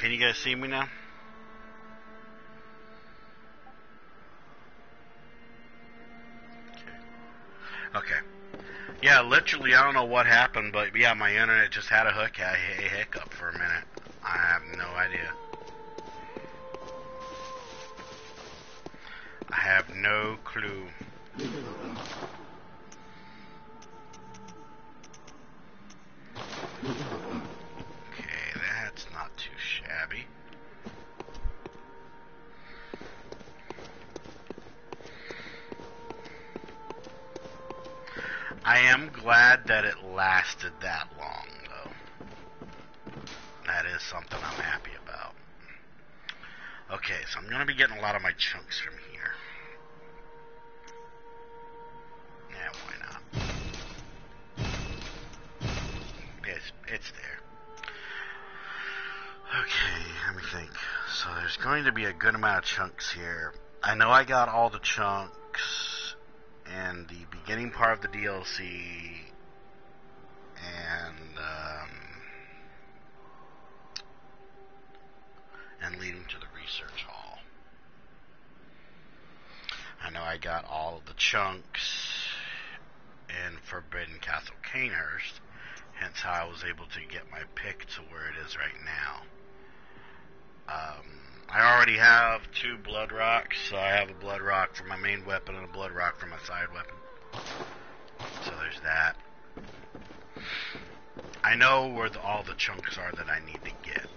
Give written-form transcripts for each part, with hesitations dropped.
Can you guys see me now? Okay. Yeah, literally, I don't know what happened, but yeah, my internet just had a hiccup for a minute. I have no idea. I have no clue. Okay, that's not too shabby. I am glad that it lasted that long, though. That is something I'm happy about. Okay, so I'm going to be getting a lot of my chunks from here. Yeah, why not? It's there. Okay, let me think. So there's going to be a good amount of chunks here. I know I got all the chunks in the beginning part of the DLC and leading to the research hall. I know I got all of the chunks in Forbidden Castle Canehurst, hence how I was able to get my pick to where it is right now. I already have 2 blood rocks, so I have a blood rock for my main weapon and a blood rock for my side weapon. So there's that. I know where all the chunks are that I need to get.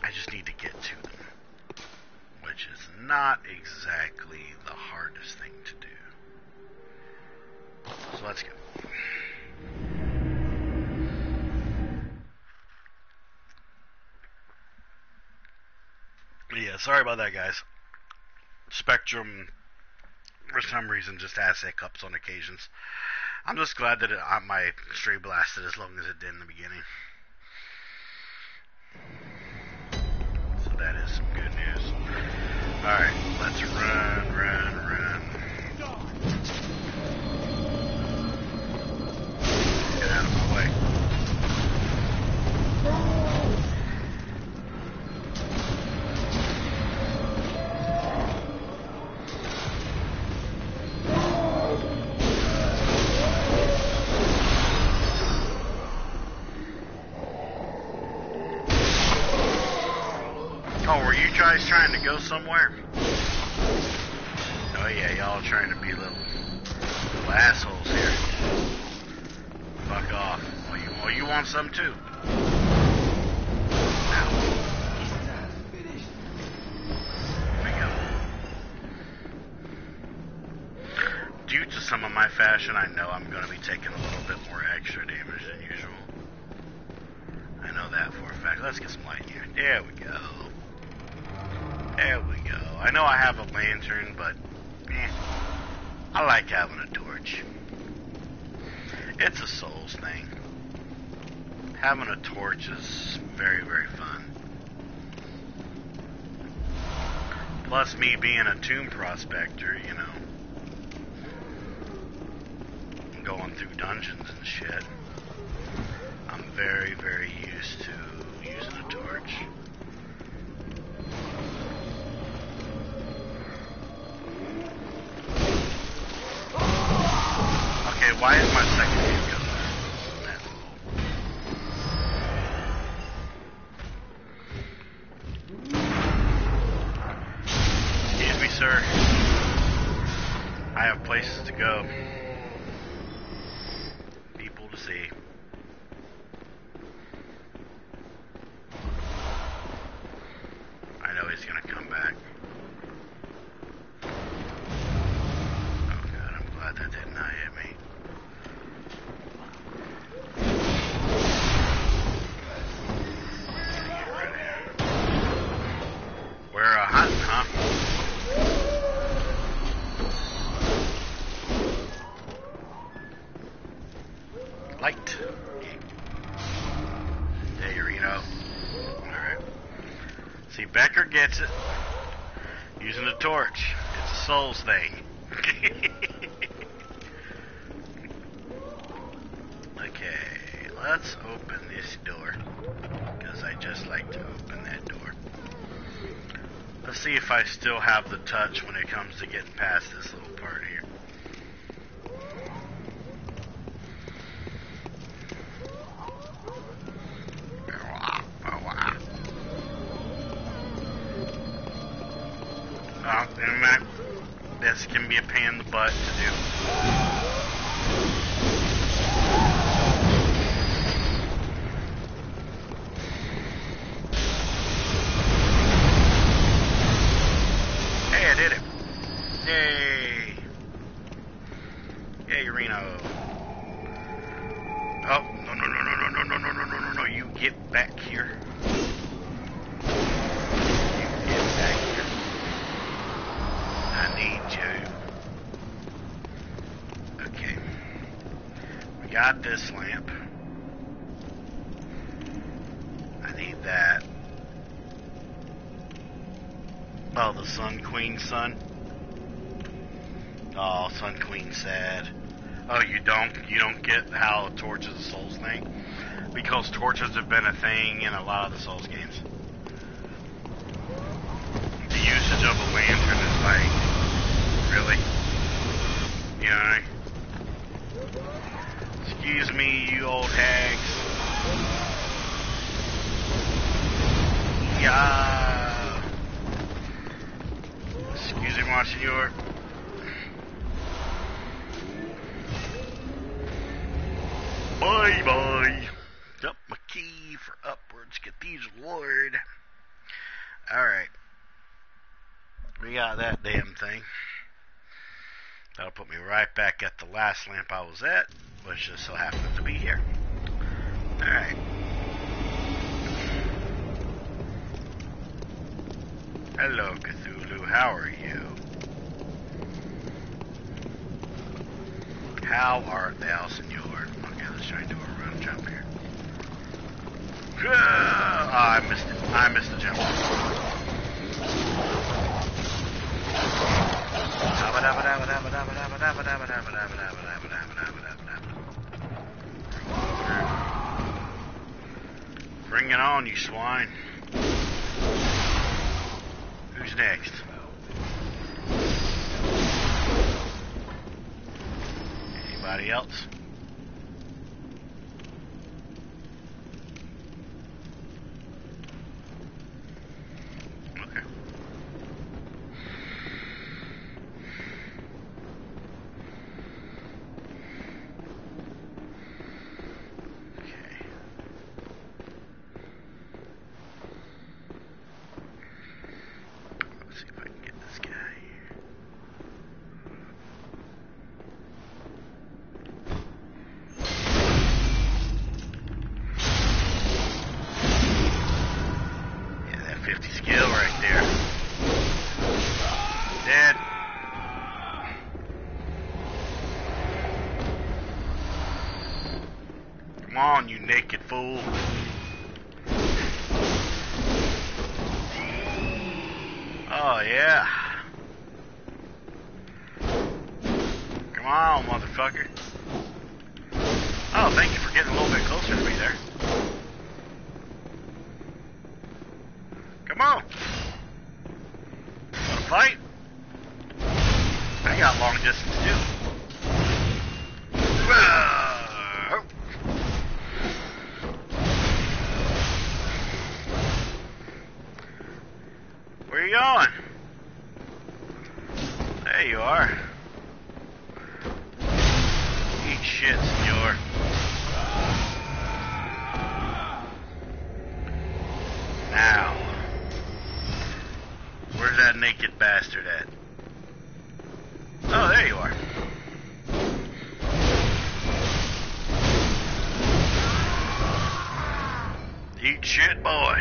I just need to get to them, which is not exactly the hardest thing to do. So let's go. Yeah, sorry about that, guys. Spectrum, for some reason, just has hiccups on occasions. I'm just glad that my stream lasted as long as it did in the beginning. So that is some good news. Alright, let's run. Get out of my way. Oh, were you guys trying to go somewhere? Oh yeah, y'all trying to be little assholes here. Fuck off. Oh, you want some too? Now. Here we go. Due to some of my fashion, I know I'm going to be taking a little bit more extra damage than usual. I know that for a fact. Let's get some light here. There we go. There we go. I know I have a lantern, but I like having a torch. It's a Souls thing. Having a torch is very, very fun. Plus me being a tomb prospector, you know, going through dungeons and shit, I'm very, very used to using a torch. Okay, why is my second game going? That's cool. Excuse me, sir. I have places to go. People to see. I know he's gonna come back. Oh god, I'm glad that did not hit me. We're hunting, huh? Light. There you go. Alright. See, Becker gets it. Using a torch. It's a Souls thing. Okay, let's open this door. Because I just like to open that door. Let's see if I still have the touch when it comes to getting past this little part here. And that, this can be a pain in the butt to do. Hey, I did it. Yay. Yay, Reno. Oh, no, you get back here. I need you. Okay. We got this lamp. I need that. Oh, the Sun Queen son. Oh, Sun Queen sad. Oh, you don't get how Torches of Souls thing? Because torches have been a thing in a lot of the Souls games. The usage of a lantern is like, really? You know? Excuse me, you old hags. Yeah. Excuse me, Monsignor. Bye bye. Up my key for upwards cathedral lord. Alright. We got that damn thing. That'll put me right back at the last lamp I was at, which just so happens to be here. Alright. Hello, Cthulhu. How are you? How art thou, senor? Okay, let's try and do a run jump here. I missed it. I missed the jump. Bring it on, you swine. Who's next? Anybody else? Okay. Let's see if I can get this guy here. Yeah, that 50 skill right there. Dead. Come on, you naked fool. Oh, yeah. Come on, motherfucker. Oh, thank you for getting a little bit closer to me there. Come on. Wanna fight? I got long distance too. Where you going? There you are. Eat shit, senor. Now, where's that naked bastard at? Oh, there you are. Eat shit, boy.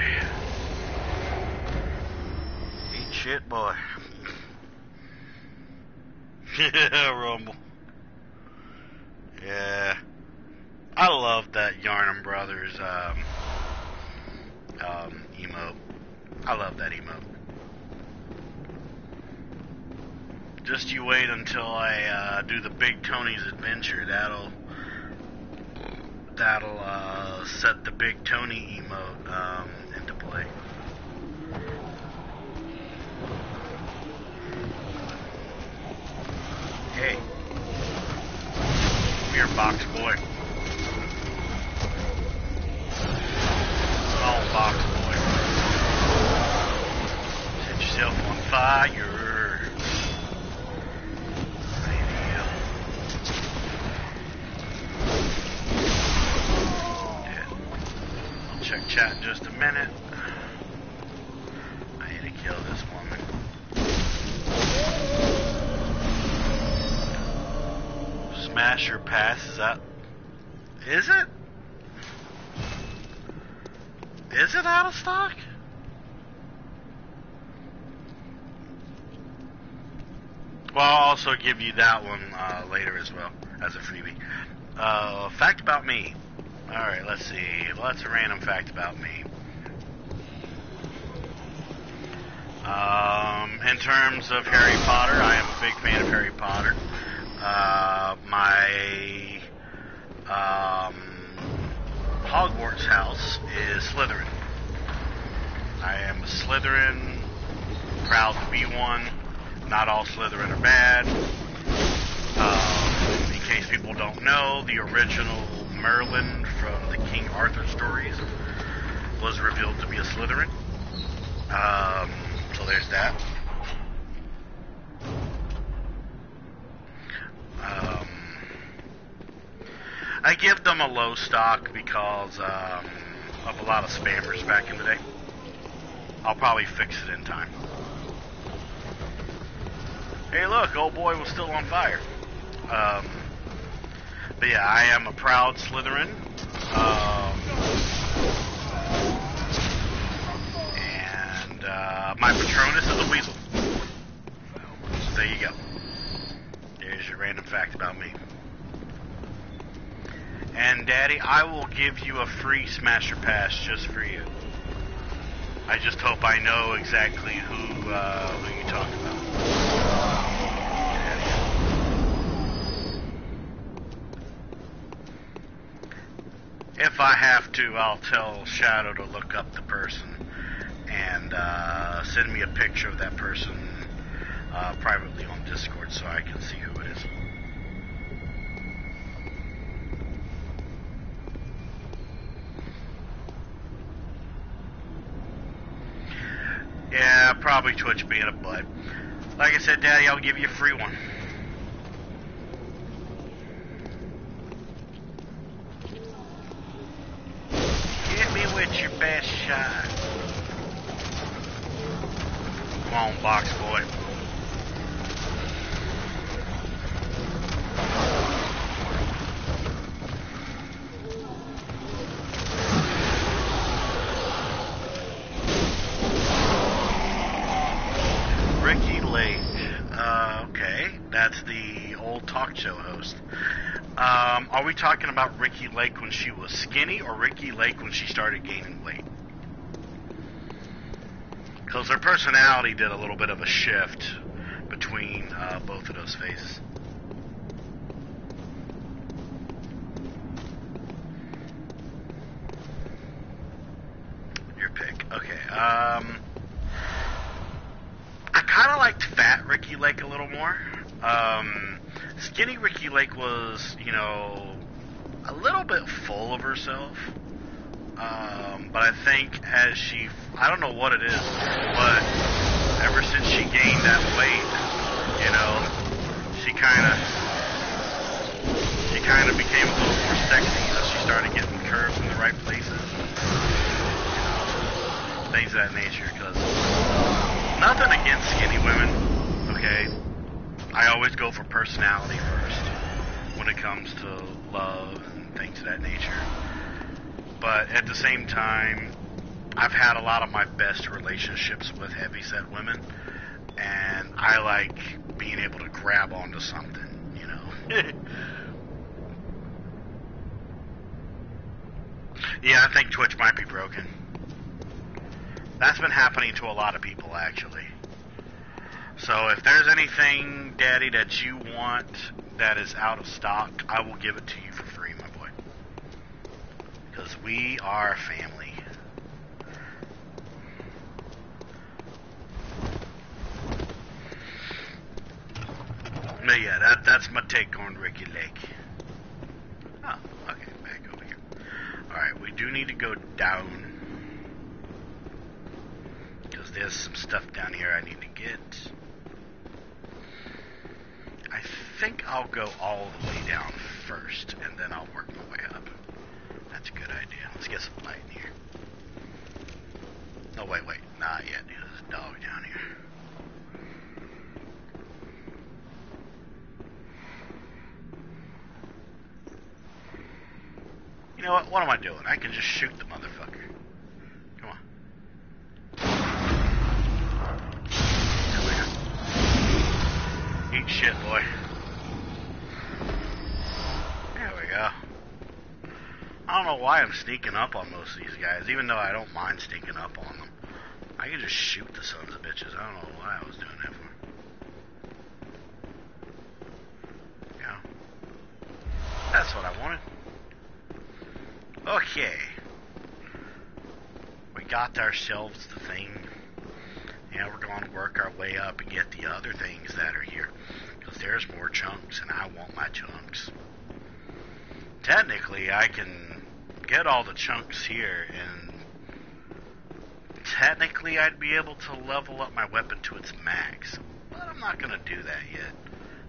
Eat shit, boy. Rumble. Yeah. I love that Yarnum Brothers emote. I love that emote. Just you wait until I do the Big Tony's Adventure. That'll set the Big Tony emote into play. on, box boy. Come on, box boy. Set yourself on fire. Check chat in just a minute. I need to kill this woman. Smasher pass is up. Is it? Is it out of stock? Well, I'll also give you that one later as well as a freebie. Fact about me. Alright, let's see. Well, that's a random fact about me. In terms of Harry Potter, I am a big fan of Harry Potter. My Hogwarts house is Slytherin. I am a Slytherin, proud to be one. Not all Slytherin are bad. In case people don't know, the original Merlin from the King Arthur stories was revealed to be a Slytherin. So there's that. I give them a low stock because of a lot of spammers back in the day. I'll probably fix it in time. Hey look, old boy was still on fire. But yeah, I am a proud Slytherin. And my Patronus is a weasel. So there you go. There's your random fact about me. And Daddy, I will give you a free Smasher Pass just for you. I just hope I know exactly who you talk about. If I have to, I'll tell Shadow to look up the person and send me a picture of that person privately on Discord so I can see who it is. Yeah, probably Twitch being a butt. Like I said, Daddy, I'll give you a free one. Hit me with your best shot. Come on, box boy. That's the old talk show host. Are we talking about Ricky Lake when she was skinny or Ricky Lake when she started gaining weight? Because her personality did a little bit of a shift between both of those phases. Your pick. Okay. I kind of liked fat Ricky Lake a little more. Skinny Ricky Lake was, you know, a little bit full of herself. But I think as she, I don't know what it is, but ever since she gained that weight, you know, she kind of became a little more sexy. You know, she started getting curves in the right places, you know, things of that nature. Because nothing against skinny women, okay? I always go for personality first when it comes to love and things of that nature. But at the same time, I've had a lot of my best relationships with heavyset women, and I like being able to grab onto something, you know. Yeah, I think Twitch might be broken. That's been happening to a lot of people, actually. So if there's anything, Daddy, that you want that is out of stock, I will give it to you for free, my boy. Because we are family. But yeah, that's my take on Ricky Lake. we do need to go down. Because there's some stuff down here I need to get. I think I'll go all the way down first, and then I'll work my way up. That's a good idea. Let's get some light in here. Oh, wait. Not yet. There's a dog down here. You know what? What am I doing? I can just shoot the motherfucker. Come on. There we go. Eat shit, boy. There we go. I don't know why I'm sneaking up on most of these guys, even though I don't mind sneaking up on them. I can just shoot the sons of bitches. I don't know why I was doing that for. Yeah. That's what I wanted. Okay. We got ourselves the thing. Now we're going to work our way up and get the other things that are here. Because there's more chunks, and I want my chunks. Technically, I can get all the chunks here, and technically I'd be able to level up my weapon to its max. But I'm not going to do that yet.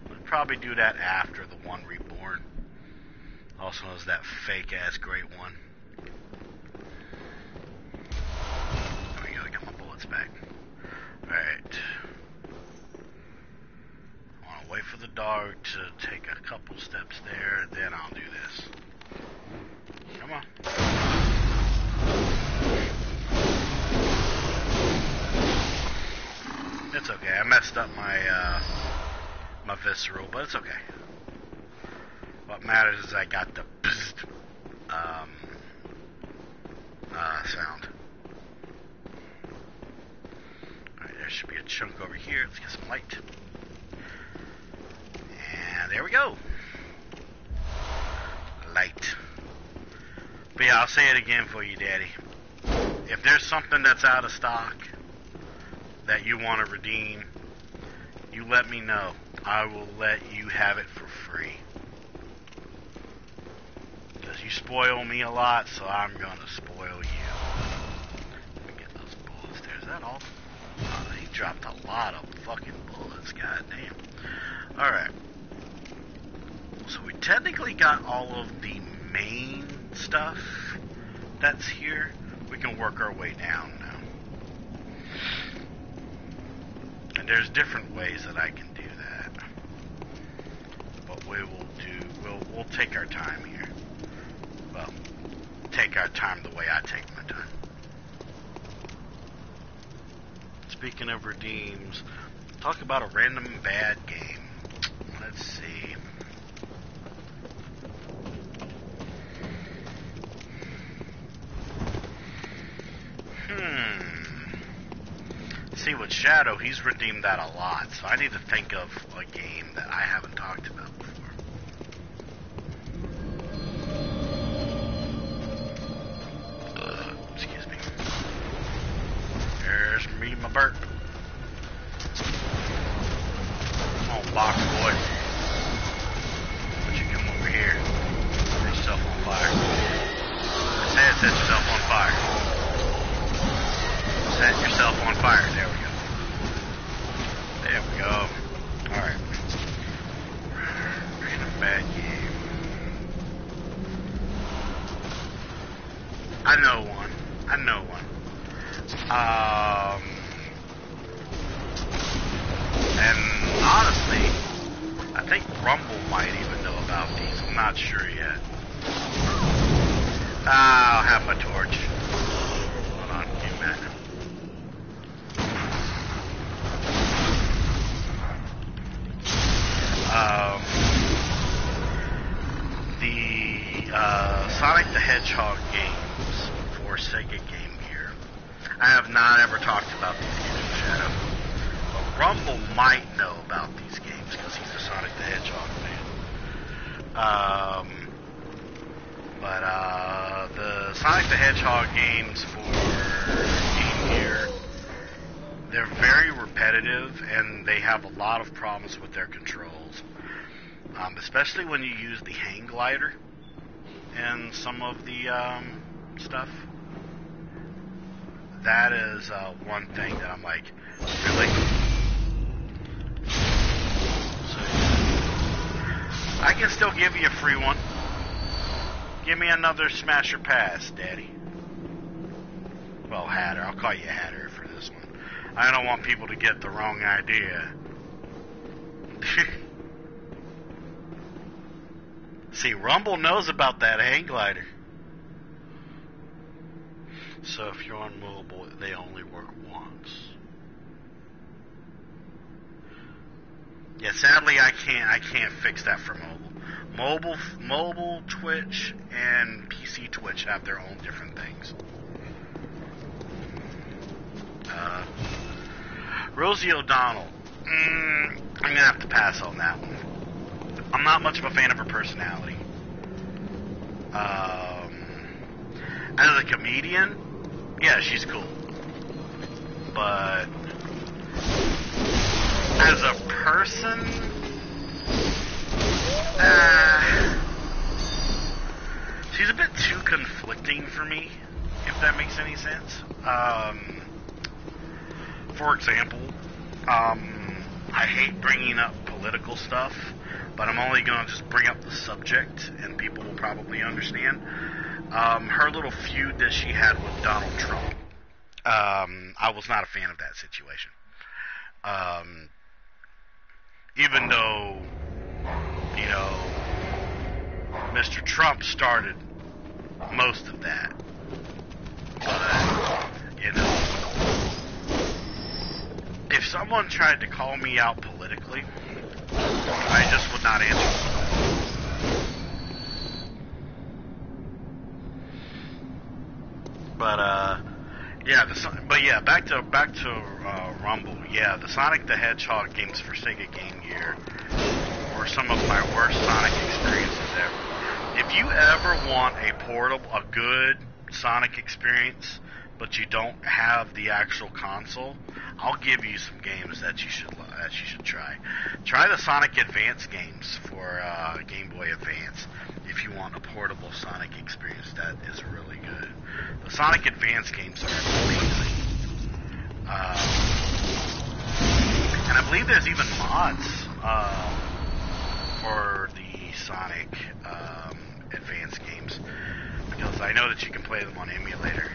We'll probably do that after the one reborn. Also known as that fake-ass great one. There we go, I got my bullets back. Alright. I want to wait for the dog to take a couple steps there, and then I'll do this. Come on. It's okay, I messed up my, my visceral, but it's okay. What matters is I got the sound. Alright, there should be a chunk over here. Let's get some light. And there we go. Light. But yeah, I'll say it again for you, Daddy. If there's something that's out of stock that you want to redeem, you let me know. I will let you have it for free. Because you spoil me a lot, so I'm going to spoil you. Let me get those bullets there. Is that all? He dropped a lot of fucking bullets. God damn. Alright. So we technically got all of the main stuff that's here. We can work our way down now. And there's different ways that I can do that. But we will do, we'll take our time here. Well, take our time the way I take my time. Speaking of redeems, talk about a random bad game. Let's see. See, with Shadow, he's redeemed that a lot, so I need to think of a game that I haven't talked about before. Excuse me. There's me, my burp. Come on, box boy. Why don't you come over here? Set yourself on fire. I said set yourself on fire. Set yourself on fire. There we go. There we go. Alright. Random bad game. I know one. And honestly, I think Rumble might even know about these. I'm not sure yet. I'll have my torch. Hold on, give me a minute. The Sonic the Hedgehog games for Sega Game Gear. I have not ever talked about these games in Shadow. But Rumble might know about these games because he's a Sonic the Hedgehog fan. But the Sonic the Hedgehog games for Game Gear, they're very repetitive and they have a lot of problems with their controls. Especially when you use the hang glider in some of the stuff. That is one thing that I'm like, really? So, I can still give you a free one. Give me another Smasher Pass, Daddy. Well, Hatter. I'll call you Hatter for this one. I don't want people to get the wrong idea. See, Rumble knows about that hang glider. So if you're on mobile, they only work once. Yeah, sadly I can't fix that for mobile. Mobile Twitch and PC Twitch have their own different things. Rosie O'Donnell. I'm gonna have to pass on that one. I'm not much of a fan of her personality. As a comedian, yeah, she's cool. But as a person, she's a bit too conflicting for me, if that makes any sense. For example, I hate bringing up political stuff, but I'm only going to just bring up the subject, and people will probably understand. Her little feud that she had with Donald Trump. I was not a fan of that situation. Even though, you know, Mr. Trump started most of that. But, you know, if someone tried to call me out politically, I just would not answer. Back to Rumble. Yeah, the Sonic the Hedgehog games for Sega Game Gear were some of my worst Sonic experiences ever. If you ever want a good Sonic experience, but you don't have the actual console, I'll give you some games that you should try. Try the Sonic Advance games for Game Boy Advance if you want a portable Sonic experience. That is really good. The Sonic Advance games are amazing. And I believe there's even mods for the Sonic Advance games, because I know that you can play them on emulator.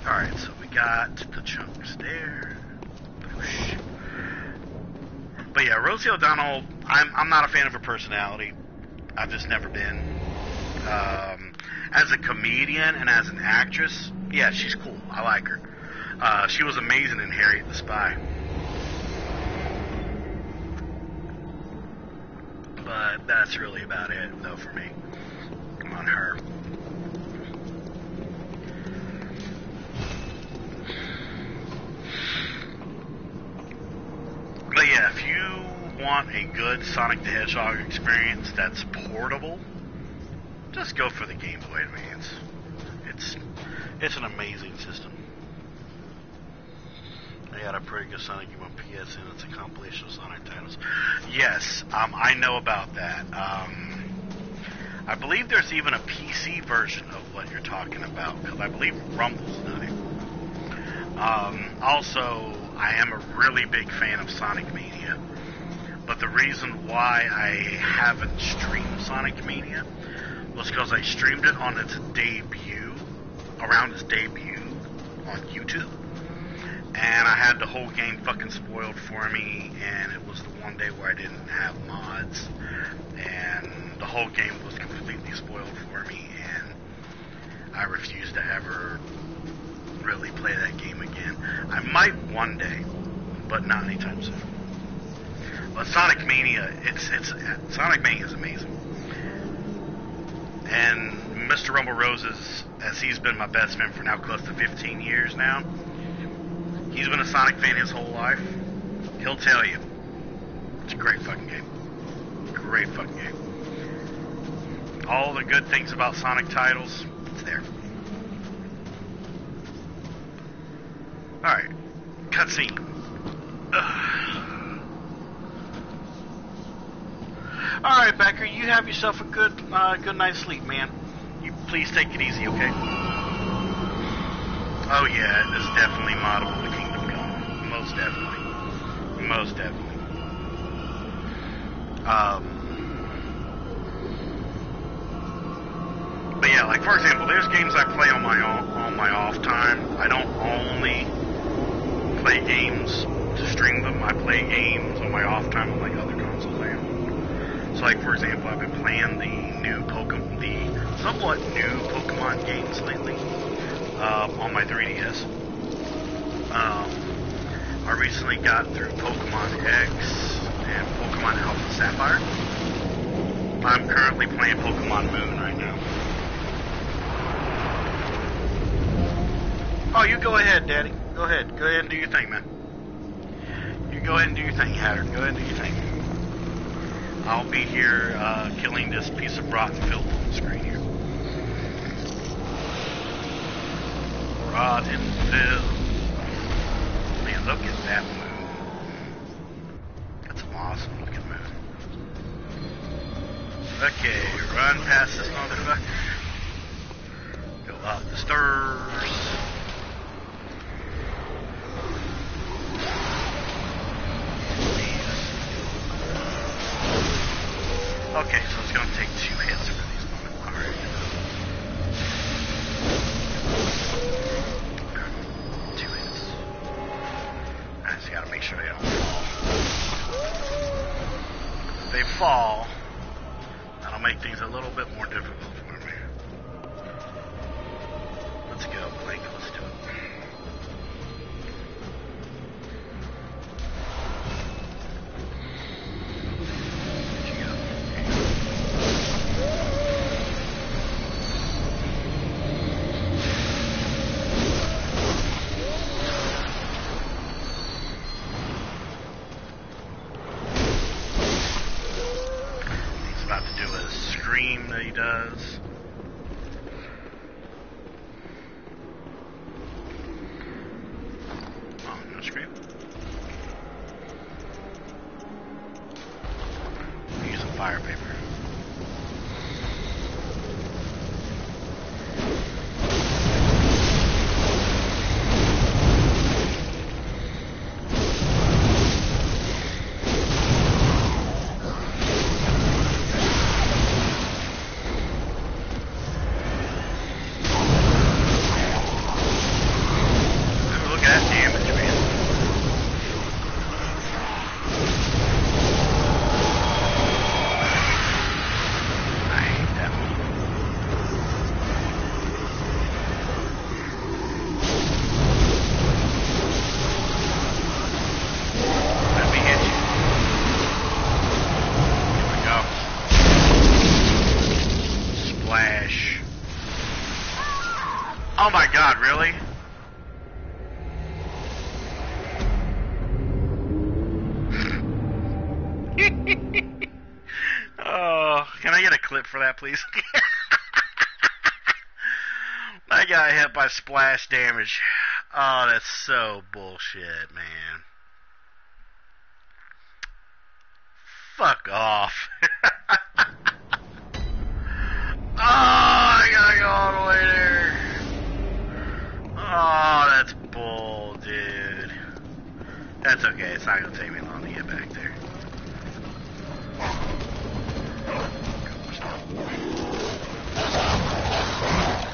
Alright, so we got the chunks there. But yeah, Rosie O'Donnell, I'm not a fan of her personality. I've just never been. As a comedian and as an actress, yeah, she's cool. I like her. She was amazing in Harriet the Spy. But that's really about it, though, for me. On her. But yeah, if you want a good Sonic the Hedgehog experience that's portable, just go for the Game Boy Advance. It's an amazing system. They got a pretty good Sonic game on PS, and it's a compilation of Sonic titles. Yes, I know about that. I believe there's even a PC version of what you're talking about, because I believe Rumble's done it. Also, I am a really big fan of Sonic Mania, but the reason why I haven't streamed Sonic Mania was because I streamed it on its debut, around its debut on YouTube, and I had the whole game fucking spoiled for me, and it was the one day where I didn't have mods, and the whole game was completely spoiled for me, and I refused to ever really play that game again. I might one day, but not anytime soon. But Sonic Mania, Sonic Mania is amazing. And Mr. Rumble Roses, as he's been my best friend for now close to 15 years now, he's been a Sonic fan his whole life. He'll tell you, it's a great fucking game. Great fucking game. All the good things about Sonic titles, it's there. Alright, cutscene. Alright, Becker, you have yourself a good night's sleep, man. You please take it easy, okay? Oh yeah, it is definitely moddable to Kingdom Come. Most definitely. Most definitely. But yeah, like for example, there's games I play on my off time. I don't only play games to stream them. I play games on my off time on like other consoles I own. So like for example, I've been playing the somewhat new Pokemon games lately on my 3DS. I recently got through Pokemon X and Pokemon Alpha Sapphire. I'm currently playing Pokemon Moon right now. Oh, you go ahead, Daddy. Go ahead. Go ahead and do your thing, man. You go ahead and do your thing, Hatter. Go ahead and do your thing. I'll be here killing this piece of rotten filth on the screen here. Rotten filth. Man, look at that moon. That's an awesome looking moon. Okay, run past this motherfucker. Go up the stairs. Okay, so it's going to take 2 hits for these moments. Alright. 2 hits. I just got to make sure they don't fall. If they fall, that'll make things a little bit more difficult for me. Let's go, Blake. Let's do it. That he does. Oh, no scream. Use some fire paper. Oh my god, really? Oh, can I get a clip for that, please? I got hit by splash damage. Oh, that's so bullshit, man. Fuck off. Oh, I gotta go all the way there. Oh, that's bull, dude. That's okay. It's not gonna take me long to get back there.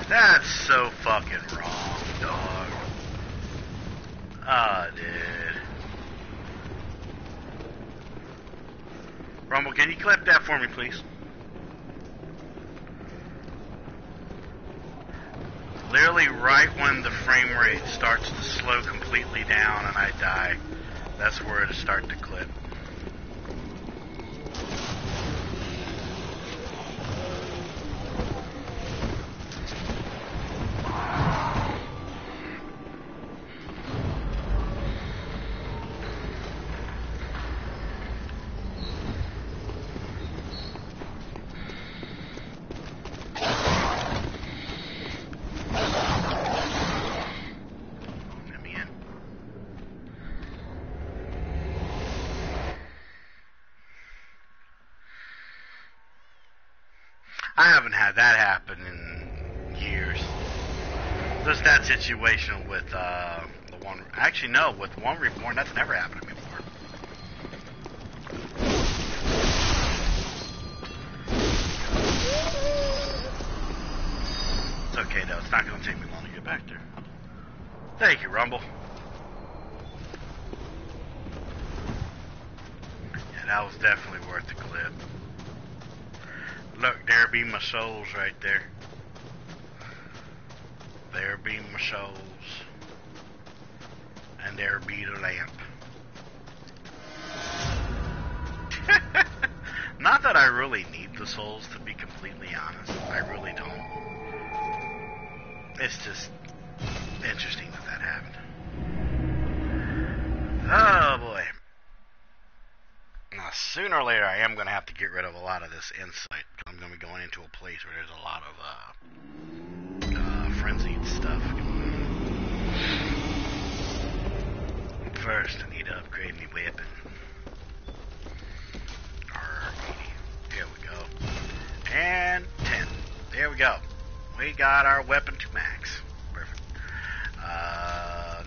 That's so fucking wrong, dog. Ah, dude. Rumble, can you clip that for me, please? Literally right when the frame rate starts to slow completely down and I die, that's where it'll start to clip. I haven't had that happen in years. There's that situation with the one. Actually, no, with One Reborn, that's never happened to me before. It's okay though. It's not going to take me long to get back there. Thank you, Rumble. Yeah, that was definitely worth the clip. Look, there be my souls right there. There be my souls. And there be the lamp. Not that I really need the souls, to be completely honest. I really don't. It's just interesting that happened. Oh boy. Now, sooner or later, I am going to have to get rid of a lot of this insight. I'm going to be going into a place where there's a lot of frenzied stuff going on. First, I need to upgrade my weapon. Here we go. And 10. There we go. We got our weapon to max. Perfect.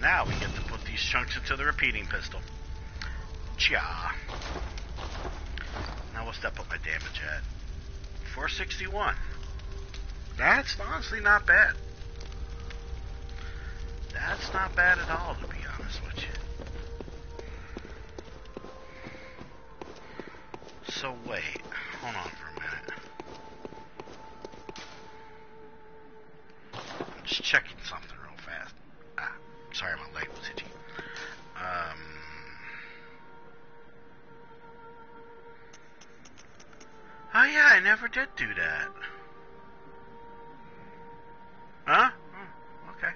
Now we get to put these chunks into the repeating pistol. Cha. Now what's that put my damage at? 461. That's honestly not bad. That's not bad at all, to be honest with you. So wait, hold on for a minute. I'm just checking something real fast. Sorry, my leg was itchy. Oh yeah, I never did do that. Huh? Okay.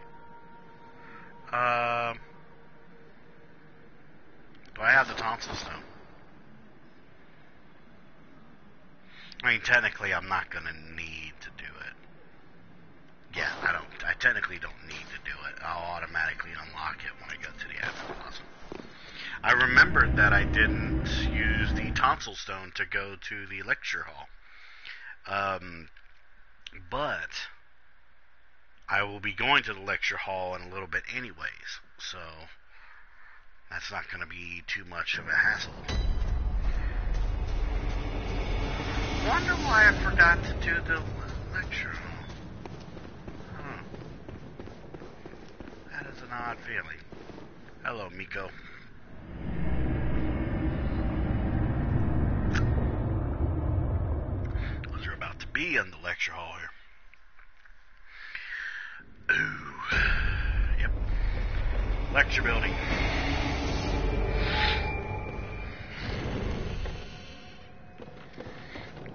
Do I have the tonsil stone? I mean, technically, I'm not gonna need to do it. Yeah, I technically don't need to do it. I'll automatically unlock it when I go to the admin plaza. I remembered that I didn't use the tonsil stone to go to the lecture hall. But I will be going to the lecture hall in a little bit anyways, so that's not going to be too much of a hassle. Wonder why I forgot to do the lecture hall. That is an odd feeling. Hello, Miko. We're about to be in the lecture hall here. Ooh. Yep. Lecture building.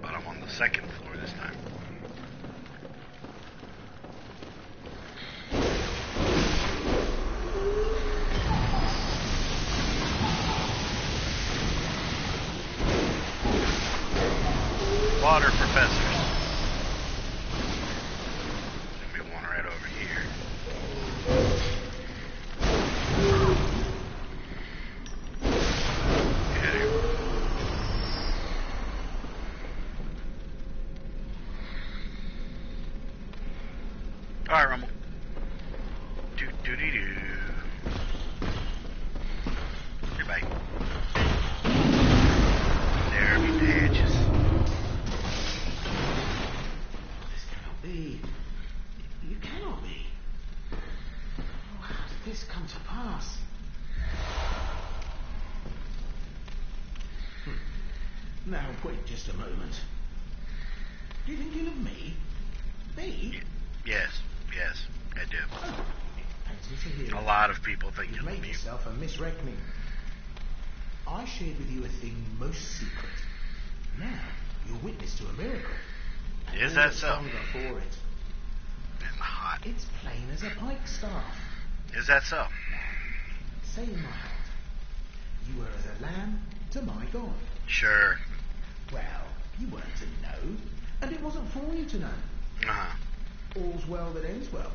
But I'm on the second floor this time. Water professors. There'll be one right over here. Alright, Rumble. Do-do-dee-doo. Goodbye. There be the edges. You cannot be. Oh, how did this come to pass? Now, wait just a moment. Do you think you love me? Me? Yes, I do. Oh, it pains me to hear. A lot of people think you You've love made me. yourself a misreckoning. I shared with you a thing most secret. Now, you're witness to a miracle. Is that so? For it. And hot. It's plain as a pikestaff. Is that so? Now, say in my heart, you were as a lamb to my God. Sure. Well, you weren't to know, and it wasn't for you to know. Uh-huh. All's well that ends well,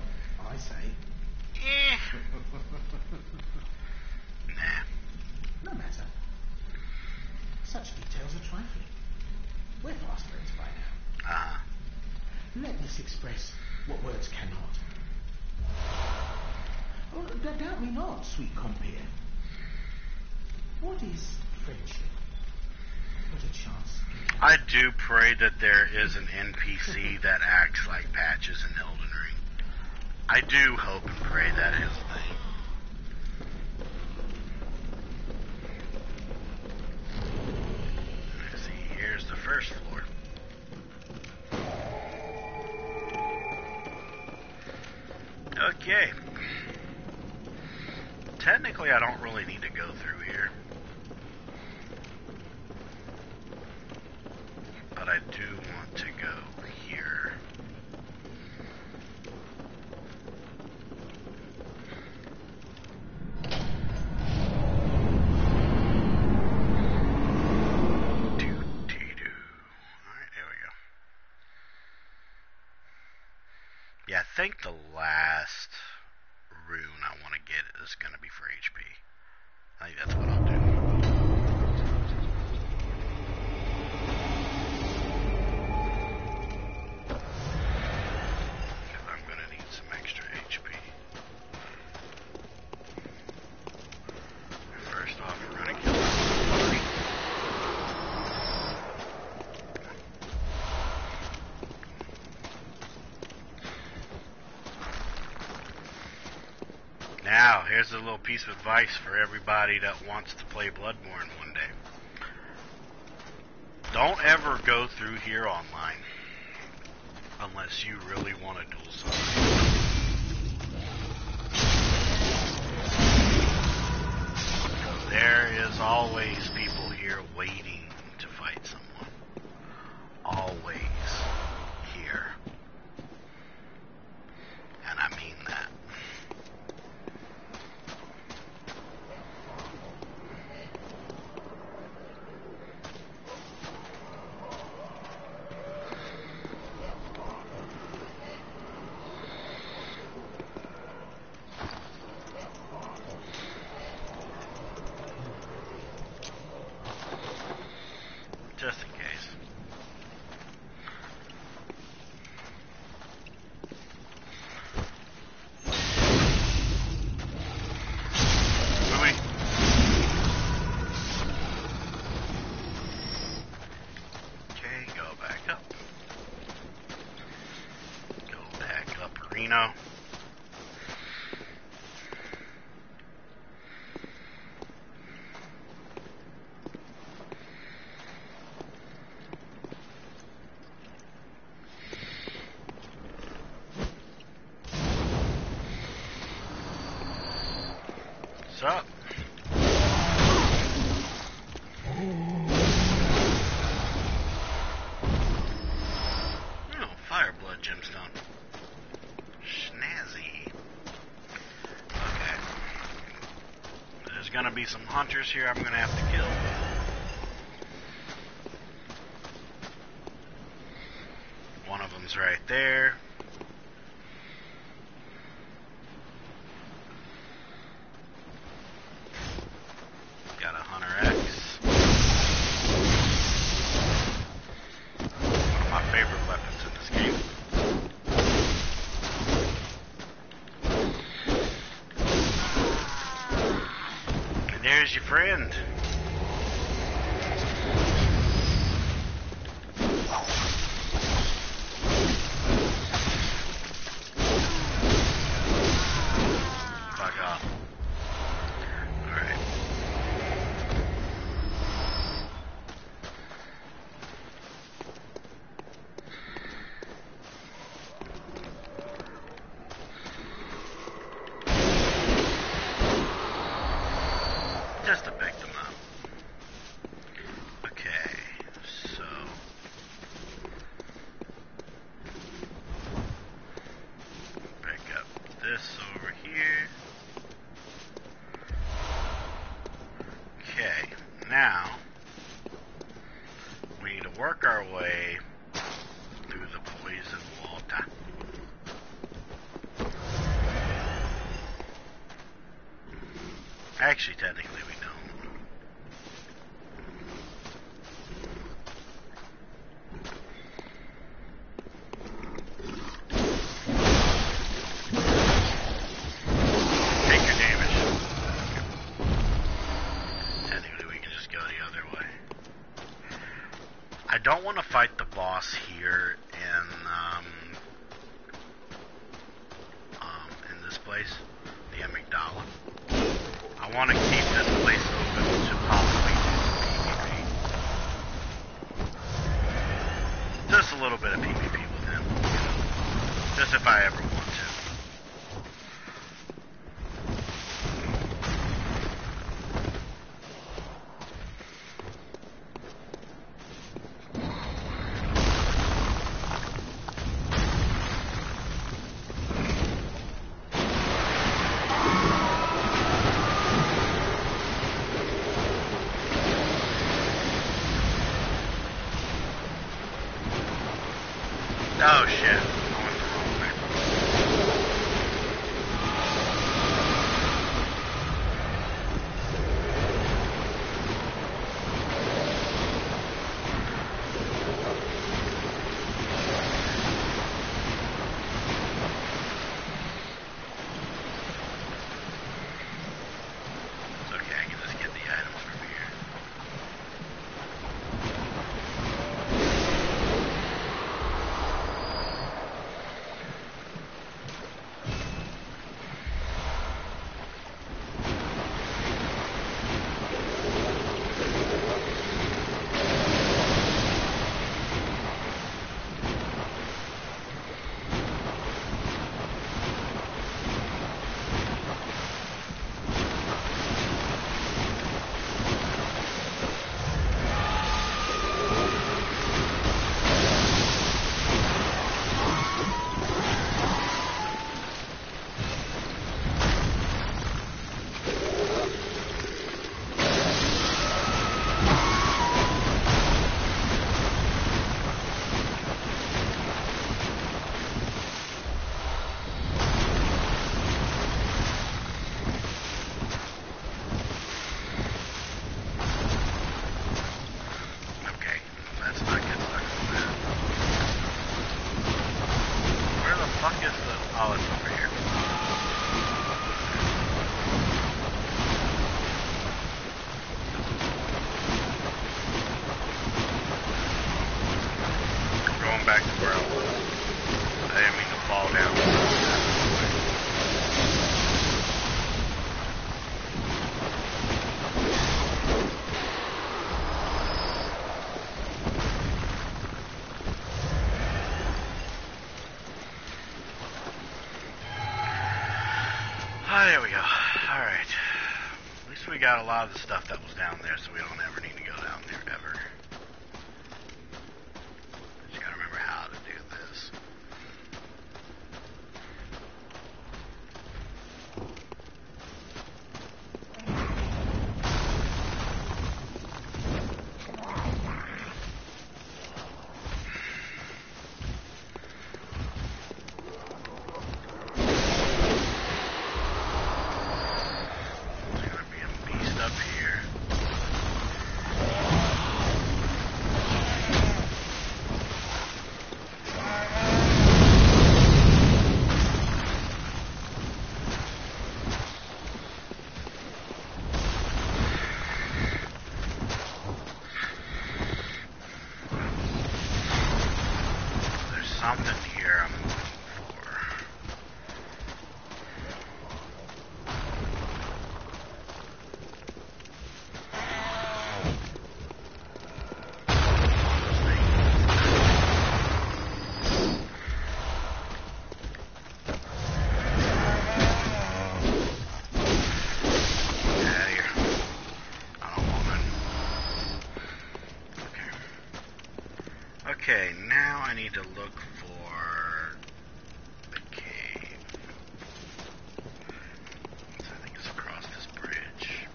I say. Nah. No matter. Such details are trifling. We're fast friends by now. Uh-huh. might express what words cannot. Oh, doubt me not, sweet compeer. What is friendship? What a chance. I do pray that there is an NPC that acts like Patches in Elden Ring. I do hope and pray that is a thing. Let's see, here's the first floor. Okay. Technically, I don't really need to go through here. But I do want to go here. Alright, there we go. Yeah, I think the last rune I want to get is going to be for HP. I think that's what I'll do. Because I'm going to need some extra HP. First off, we're going to kill this. Now, here's a little piece of advice for everybody that wants to play Bloodborne one day. Don't ever go through here online unless you really want to duel somebody. There is always people here waiting to fight someone. Always here. And I mean that. Just in case. Moving. Okay, go back up. Go back up, Reno. What's up? Oh, fire blood gemstone. Snazzy. Okay. There's gonna be some hunters here I'm gonna have to kill. One of them's right there. Got a Hunter X. One of my favorite weapons in this game. And there's your friend. Fuck off. Alright. Just to pick them up. Okay, so pick up this over here. Okay, now we need to work our way through the poison water. Actually, technically we don't. don't want to fight the boss here in this place, the amygdala. I want to keep this place open to possibly do some PvP. Just a little bit of PvP with him, you know, just if I ever want to. Oh shit. I went the wrong way. It's okay, I can just get the items from here. Oh, it's over here. I'm going back to where I was. I didn't mean to fall down. Oh, there we go. Alright. At least we got a lot of the stuff that was down there, so we don't ever need to go down there, ever. Just gotta remember how to do this. Something here I'm looking for. Get out of here. I don't want it. Okay, now I need to look for the cave. So I think it's across this bridge.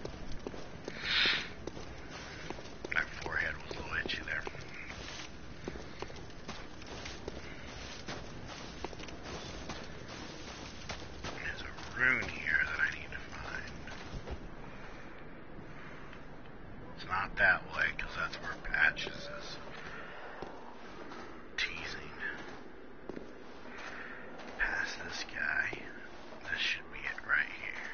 My forehead was a little itchy there. There's a rune here that I need to find. It's not that way, because that's where Patches is. Past this guy. This should be it right here.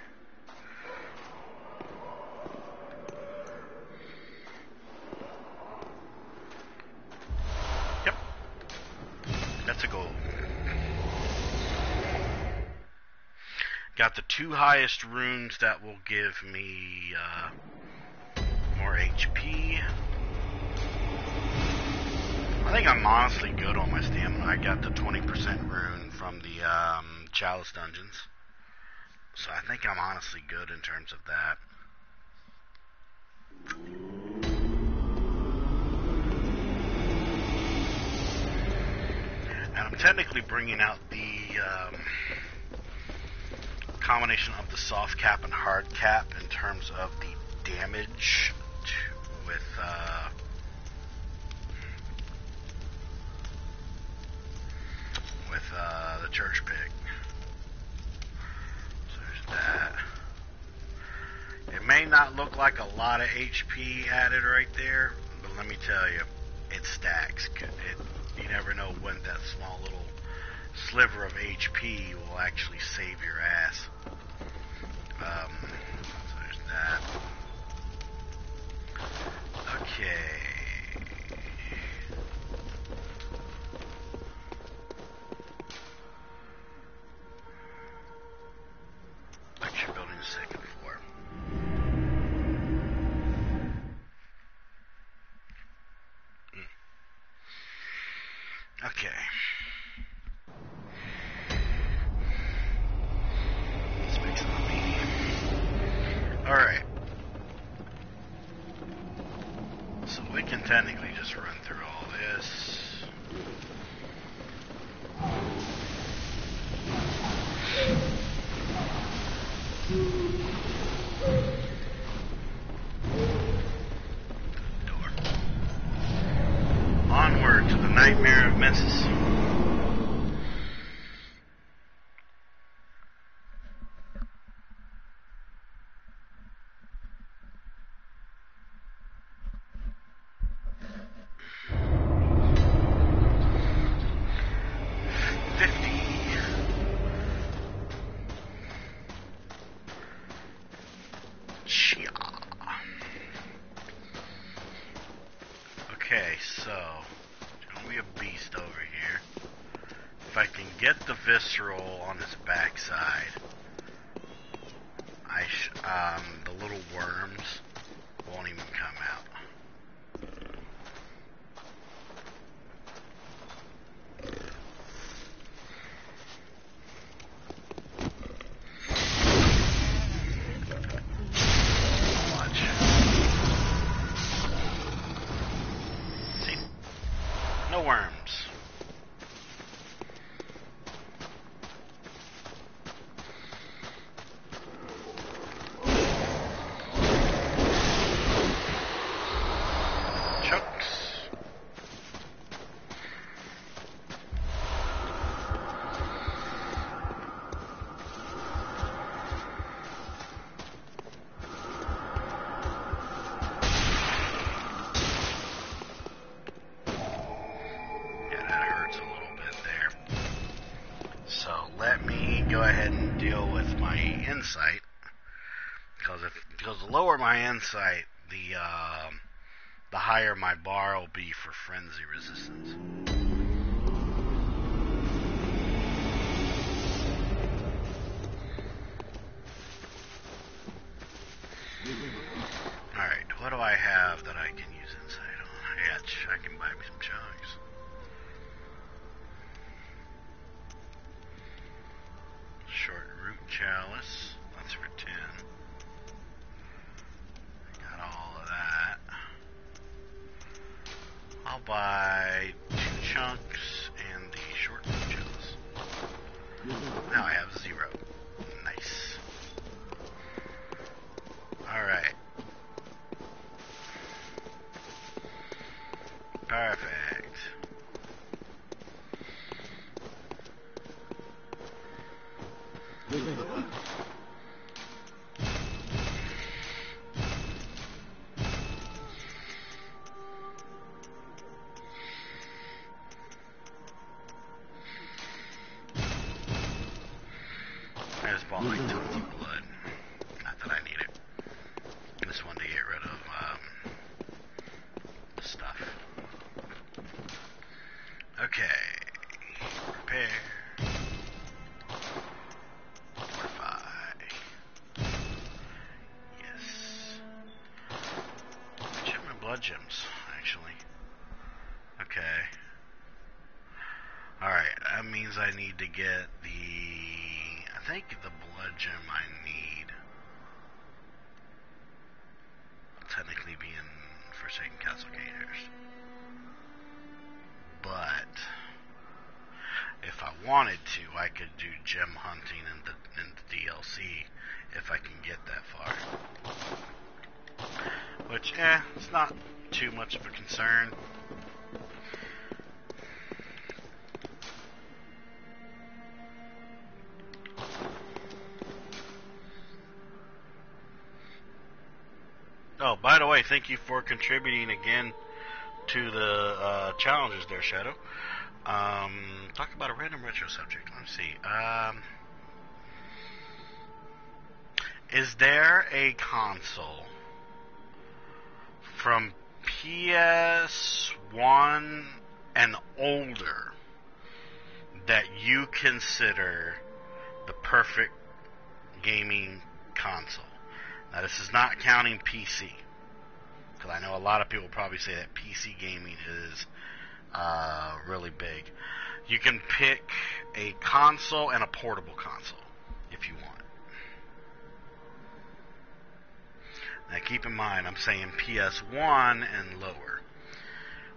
Got the 2 highest runes that will give me more HP. I think I'm honestly good on my stamina. I got the 20% rune from the Chalice dungeons. So I think I'm honestly good in terms of that. And I'm technically bringing out the combination of the soft cap and hard cap in terms of the damage with the church pig. So there's that. It may not look like a lot of HP added right there, but let me tell you, it stacks. You never know when that small little sliver of HP will actually save your ass. So there's that. Okay. Lecture building, second floor. Okay. Let's make some medium. Alright. So we can technically just run through all this. Door. Onward to the Nightmare of Mensis. Okay, so there's gonna be a beast over here. If I can get the visceral on his backside, the little worms won't even come out. No worms. Chunks. Let me go ahead and deal with my insight, because the lower my insight, the higher my bar will be for frenzy resistance. All right, what do I have that I can use insight on? Yeah, I can buy me some chunks. Short root chalice, that's for 10. Got all of that. I'll buy 2 chunks and the short root chalice. Now I have 0. Nice. Alright. Perfect. blood gems, actually. Okay. Alright, that means I need to get I think the blood gem I need will technically be in Forsaken Castle Gators. But if I wanted to, I could do gem hunting in the DLC if I can get that far. Which, it's not too much of a concern. Oh, by the way, thank you for contributing again to the challenges there, Shadow. Talk about a random retro subject. Let's see. Is there a console from PS1 and older that you consider the perfect gaming console? Now, this is not counting PC, because I know a lot of people probably say that PC gaming is really big. You can pick a console and a portable console if you want. Now, keep in mind, I'm saying PS1 and lower,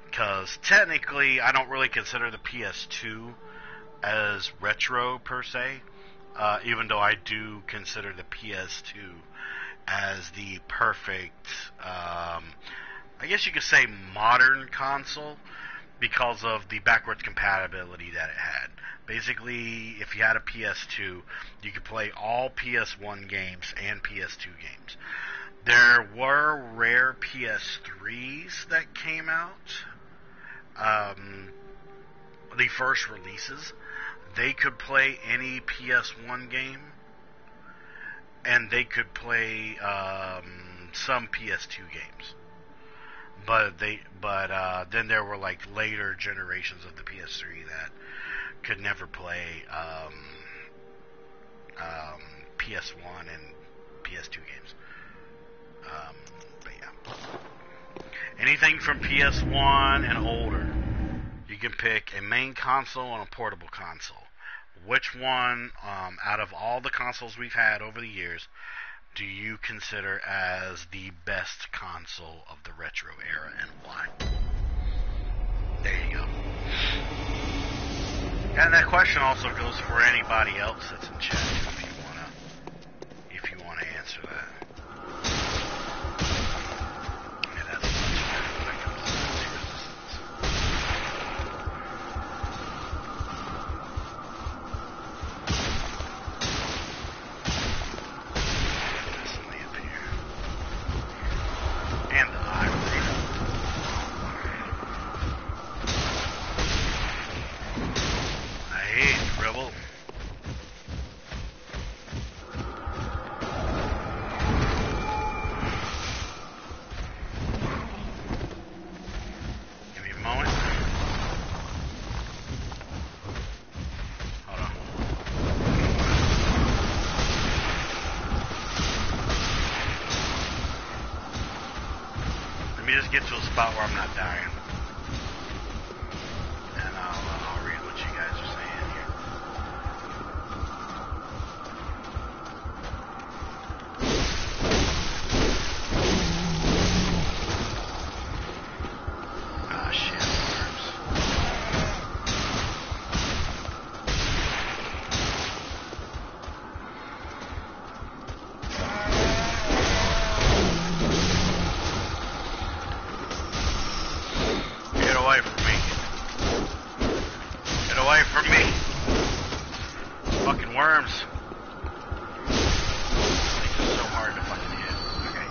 because technically I don't really consider the PS2 as retro per se, even though I do consider the PS2 as the perfect, I guess you could say, modern console because of the backwards compatibility that it had. Basically, if you had a PS2, you could play all PS1 games and PS2 games. There were rare PS3s that came out. The first releases, they could play any PS1 game, and they could play some PS2 games. But then there were like later generations of the PS3 that could never play PS1 and PS2 games. But yeah, anything from PS1 and older, you can pick a main console and a portable console. Which one, out of all the consoles we've had over the years, do you consider as the best console of the retro era, and why? There you go. And that question also goes for anybody else that's in chat if you wanna answer that. Yeah, that's much better when it comes to resistance. And the ivory. I hate Rebel. Give me a moment. Hold on. Let me just get to a spot where I'm not dying. And I'll read what you guys are saying here. Ah, shit, worms. Get away from me. Get away from me. Fucking worms. These are so hard to fucking hit. Okay.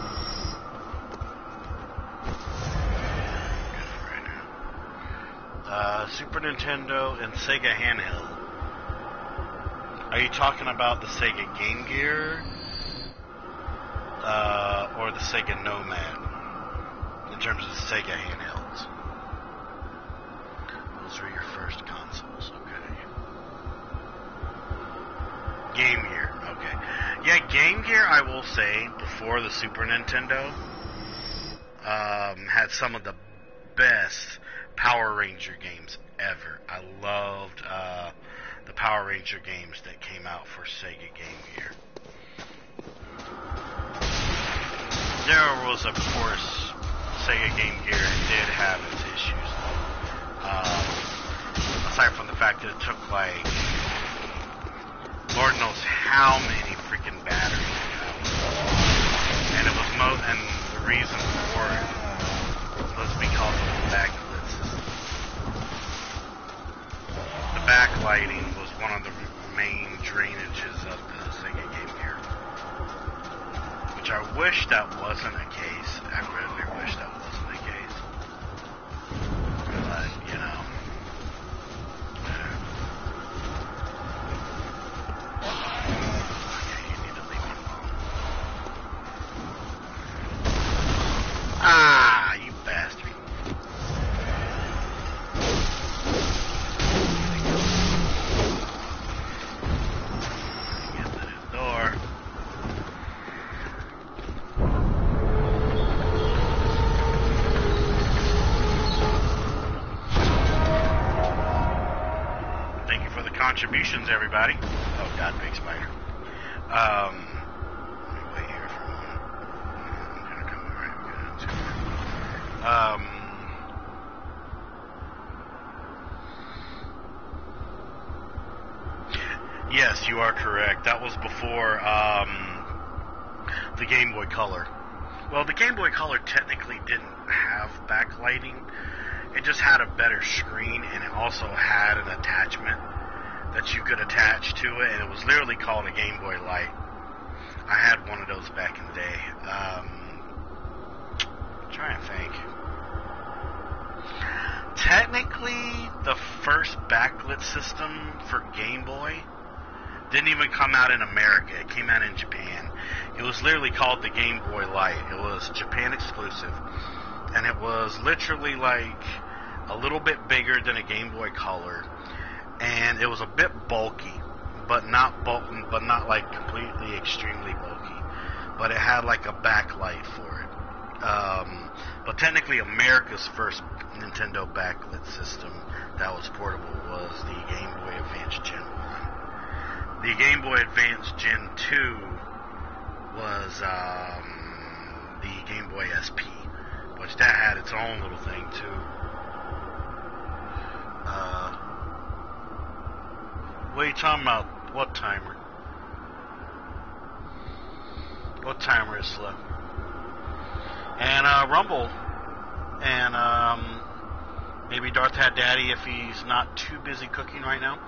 Good for right now. Super Nintendo and Sega handheld. Are you talking about the Sega Game Gear? Or the Sega Nomad? In terms of the Sega handhelds. Those were your first consoles, okay. Game Gear, okay. Yeah, Game Gear, I will say, before the Super Nintendo, had some of the best Power Ranger games ever. I loved the Power Ranger games that came out for Sega Game Gear. There was, of course, Sega Game Gear did have its issues. Aside from the fact that it took, like, Lord knows how many freaking batteries it had. And it was and the reason for it was because of the backlit system. The backlighting was one of the main drainages of the Sega Game Gear. Which I wish that wasn't a case. I really wish that wasn't the case. But, you know. Okay, you need to leave me alone. Ah, you bastard. Get to the door. Contributions, everybody. Oh God, big spider. Let me wait here for a moment. I'm gonna come right. Yes, you are correct. That was before the Game Boy Color. Well, the Game Boy Color technically didn't have backlighting. It just had a better screen, and it also had an attachment that you could attach to it, and it was literally called a Game Boy Light. I had one of those back in the day. Try and think. Technically, the first backlit system for Game Boy didn't even come out in America. It came out in Japan. It was literally called the Game Boy Light. It was Japan exclusive, and it was literally like a little bit bigger than a Game Boy Color. And it was a bit bulky, but not like completely extremely bulky. But it had like a backlight for it. But technically, America's first Nintendo backlit system that was portable was the Game Boy Advance Gen 1. The Game Boy Advance Gen 2 was the Game Boy SP, which that had its own little thing too. What are you talking about? What timer? What timer is slow? And Rumble. And maybe Darth Hat Daddy if he's not too busy cooking right now.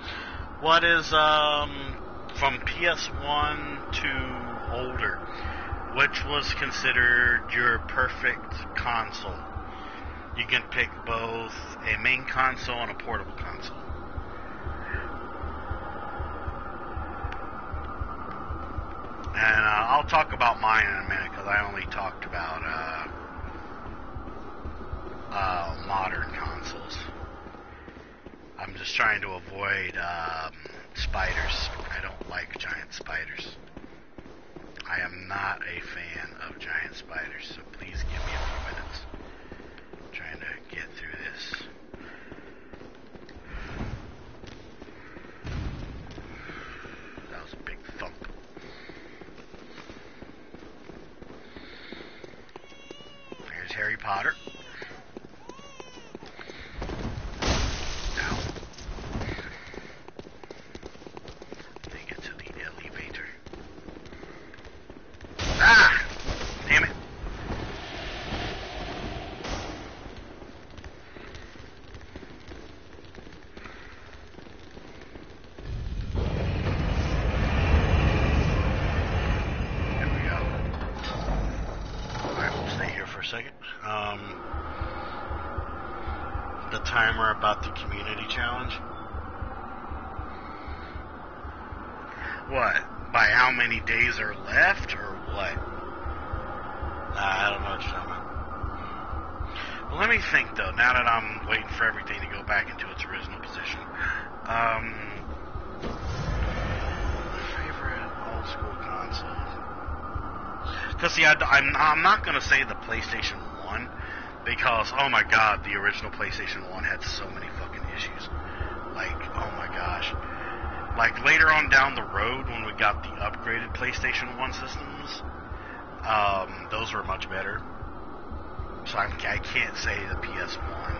What is from PS1 to older? Which was considered your perfect console? You can pick both a main console and a portable console. And I'll talk about mine in a minute because I only talked about modern consoles. I'm just trying to avoid spiders. I don't like giant spiders. I am not a fan of giant spiders, so please give me a few minutes. I'm trying to get through this. That was a big thump. Here's Harry Potter. Now, they get to the elevator. Ah! Damn it. There we go. Alright, we'll stay here for a second. The timer about the community challenge. What? By how many days are left, or what? I don't know what you're talking about. Well, let me think, though, now that I'm waiting for everything to go back into its original position. Favorite old school console? Because, see, I'm not going to say the PlayStation 1, Because, oh my god, the original PlayStation 1 had so many fucking issues. Like, oh my gosh. Like, later on down the road, when we got the upgraded PlayStation 1 systems, those were much better. So I can't say the PS1.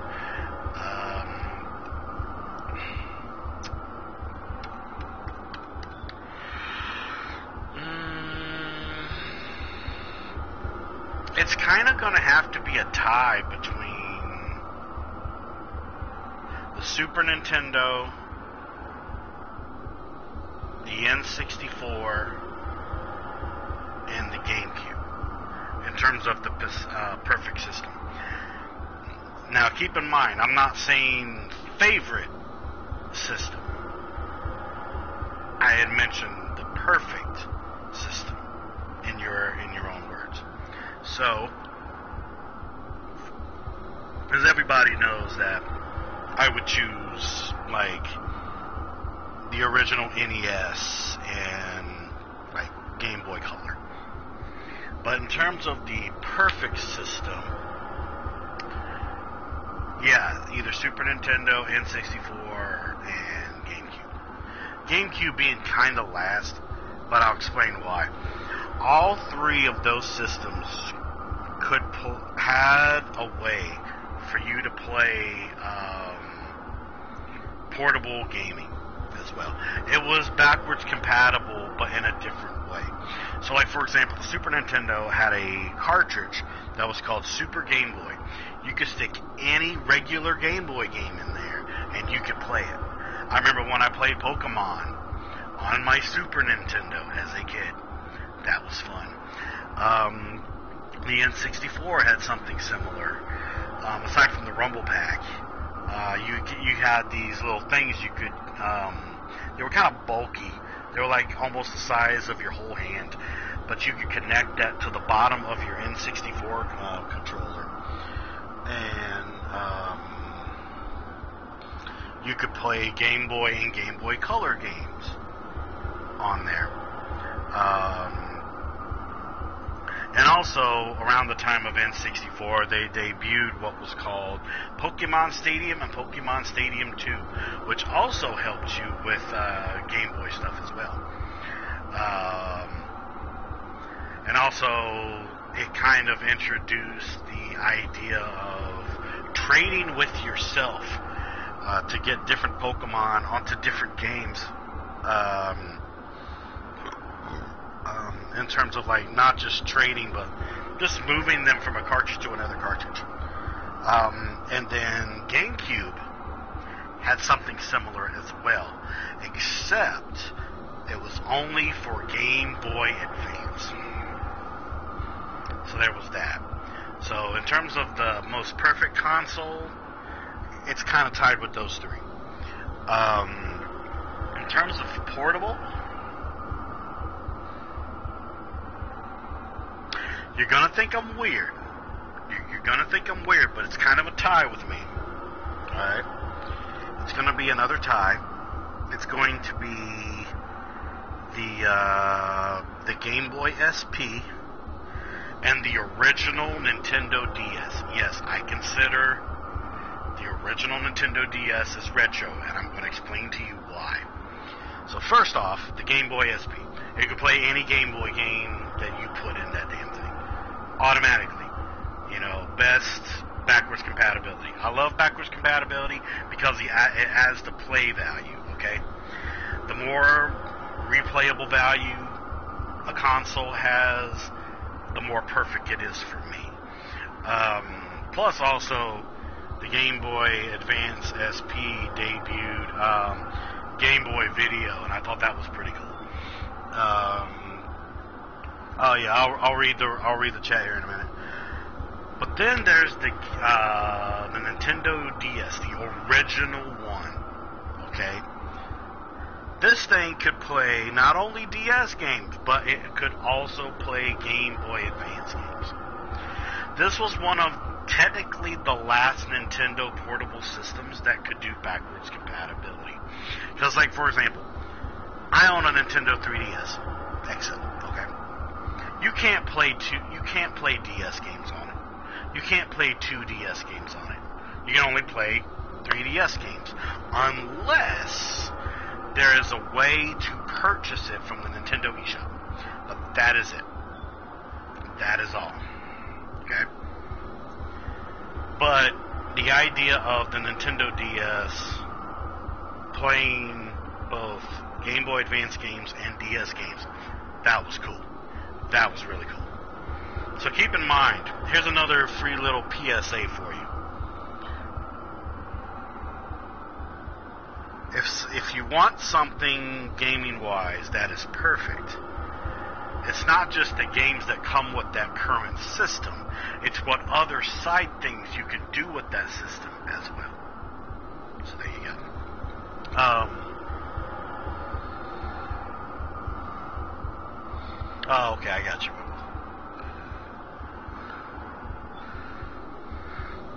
It's kind of going to have to be a tie between the Super Nintendo, the N64, and the GameCube in terms of the perfect system. Now, keep in mind, I'm not saying favorite system. I had mentioned the perfect system in your own words. So, as everybody knows that I would choose, like, the original NES and, like, Game Boy Color. But in terms of the perfect system, yeah, either Super Nintendo, N64, and GameCube. GameCube being kind of last, but I'll explain why. All three of those systems had a way for you to play portable gaming as well. It was backwards compatible, but in a different way. So, like, for example, the Super Nintendo had a cartridge that was called Super Game Boy. You could stick any regular Game Boy game in there, and you could play it. I remember when I played Pokemon on my Super Nintendo as a kid. That was fun. The N64 had something similar. Aside from the Rumble Pack, you had these little things you could. They were kind of bulky. They were like almost the size of your whole hand, but you could connect that to the bottom of your N64 controller, and you could play Game Boy and Game Boy Color games on there. And also, around the time of N64, they debuted what was called Pokemon Stadium and Pokemon Stadium 2, which also helped you with Game Boy stuff as well. And also, it kind of introduced the idea of trading with yourself to get different Pokemon onto different games. In terms of, like, not just trading, but just moving them from a cartridge to another cartridge. And then GameCube had something similar as well, except it was only for Game Boy Advance. So there was that. So in terms of the most perfect console, it's kind of tied with those three. In terms of portable, you're going to think I'm weird. You're going to think I'm weird, but it's kind of a tie with me. Alright? It's going to be another tie. It's going to be the Game Boy SP and the original Nintendo DS. Yes, I consider the original Nintendo DS as retro, and I'm going to explain to you why. So first off, the Game Boy SP. You can play any Game Boy game that you put in that damn thing. Automatically. You know, best backwards compatibility. I love backwards compatibility because it adds the play value, okay? The more replayable value a console has, the more perfect it is for me. Plus also, the Game Boy Advance SP debuted Game Boy Video, and I thought that was pretty cool. Oh yeah, I'll read the chat here in a minute. But then there's the Nintendo DS, the original one. Okay, this thing could play not only DS games, but it could also play Game Boy Advance games. This was one of technically the last Nintendo portable systems that could do backwards compatibility. Because, like, for example, I own a Nintendo 3DS XL. Okay. You can't play DS games on it. You can't play 2 DS games on it. You can only play 3DS games. Unless there is a way to purchase it from the Nintendo eShop. But that is it. That is all. Okay? But the idea of the Nintendo DS playing both Game Boy Advance games and DS games, that was cool. That was really cool. So keep in mind, here's another free little PSA for you. If you want something gaming-wise that is perfect, it's not just the games that come with that current system. It's what other side things you can do with that system as well. So there you go. Oh, okay, I got you.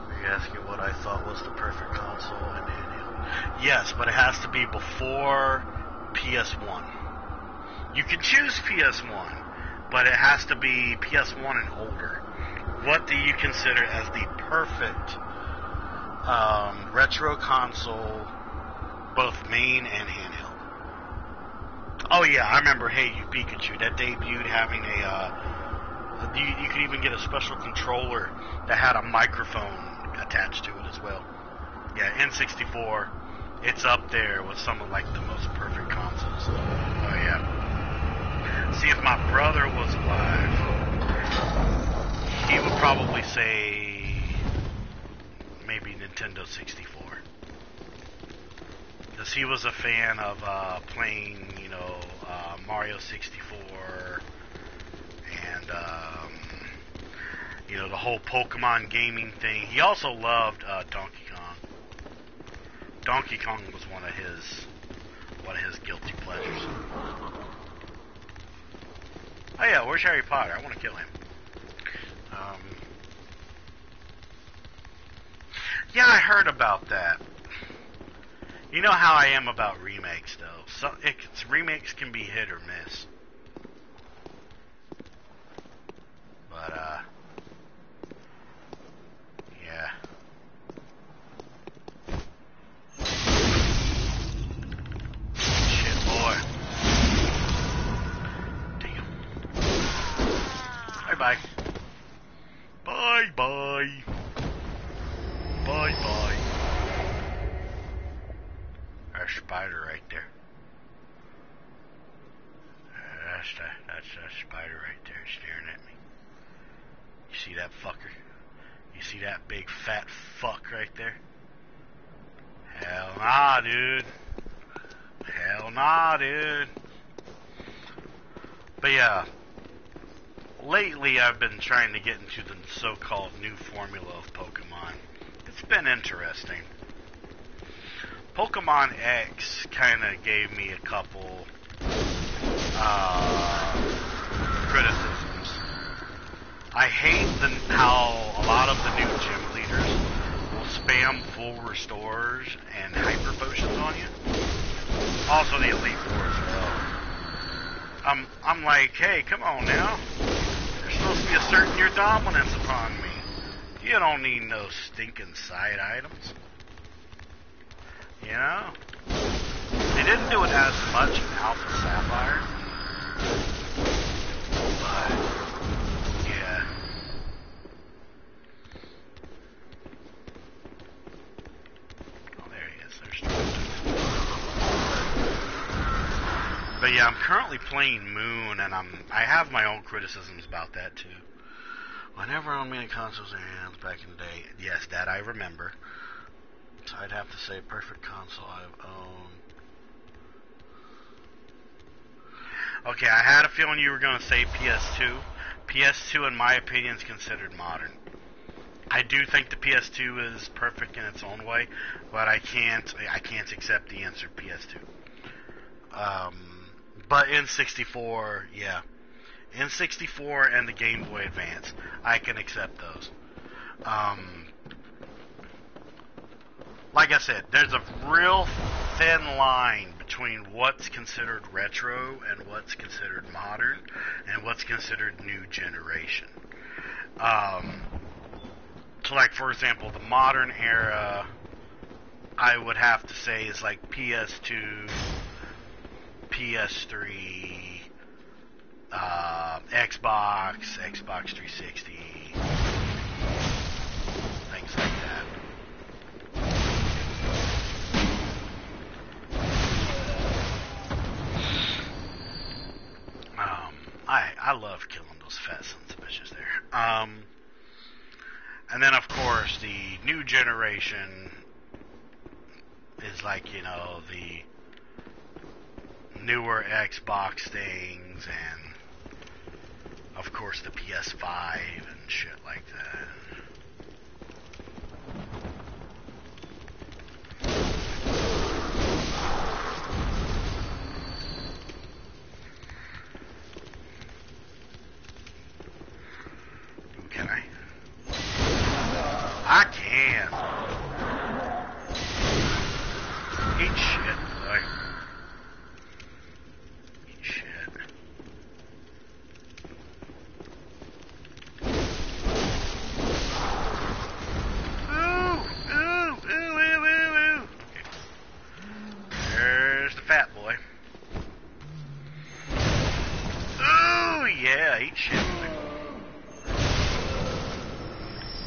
Are you asking what I thought was the perfect console and handheld? Yes, but it has to be before PS1. You can choose PS1, but it has to be PS1 and older. What do you consider as the perfect retro console, both main and handheld? Oh yeah, I remember Hey You Pikachu. That debuted having you could even get a special controller that had a microphone attached to it as well. Yeah, N64, it's up there with some of like the most perfect consoles. Oh yeah. See, if my brother was alive, he would probably say maybe Nintendo 64. Because he was a fan of playing, Mario 64 and, the whole Pokemon gaming thing. He also loved Donkey Kong. Donkey Kong was one of his guilty pleasures. Oh yeah, where's Harry Potter? I want to kill him. Yeah, I heard about that. You know how I am about remakes, though. Remakes can be hit or miss. But, yeah. Shit, boy. Damn. Bye-bye. Bye-bye. Bye-bye. There's a spider right there. That's a spider right there staring at me. You see that fucker? You see that big fat fuck right there? Hell nah, dude. Hell nah, dude. But yeah, lately I've been trying to get into the so-called new formula of Pokemon. It's been interesting. Pokemon X kind of gave me a couple criticisms. I hate how a lot of the new gym leaders will spam full restores and hyper potions on you. Also the Elite Four as well. I'm like, hey, come on now. You're supposed to be asserting your dominance upon me. You don't need no stinking side items. You know? They didn't do it as much in Alpha Sapphire. But, yeah. Oh, there he is. There's But yeah, I'm currently playing Moon, and I have my own criticisms about that too. Whenever on many consoles in hands back in the day, yes, that I remember. So I'd have to say perfect console I've owned. Okay, I had a feeling you were going to say PS2. PS2, in my opinion, is considered modern. I do think the PS2 is perfect in its own way, but I can't accept the answer PS2. But N64, yeah. N64 and the Game Boy Advance, I can accept those. Like I said, there's a real thin line between what's considered retro and what's considered modern and what's considered new generation. So, like, for example, the modern era, I would have to say, is like PS2, PS3, Xbox, Xbox 360, things like that. I love killing those fat sons of bitches there. And then, of course, the new generation is like, you know, the newer Xbox things and, of course, the PS5 and shit like that. Can I? I can. Eat shit, boy. Eat shit. Ooh, ooh, ooh, ooh, ooh, ooh. Okay. There's the fat boy. Ooh, yeah, eat shit, boy.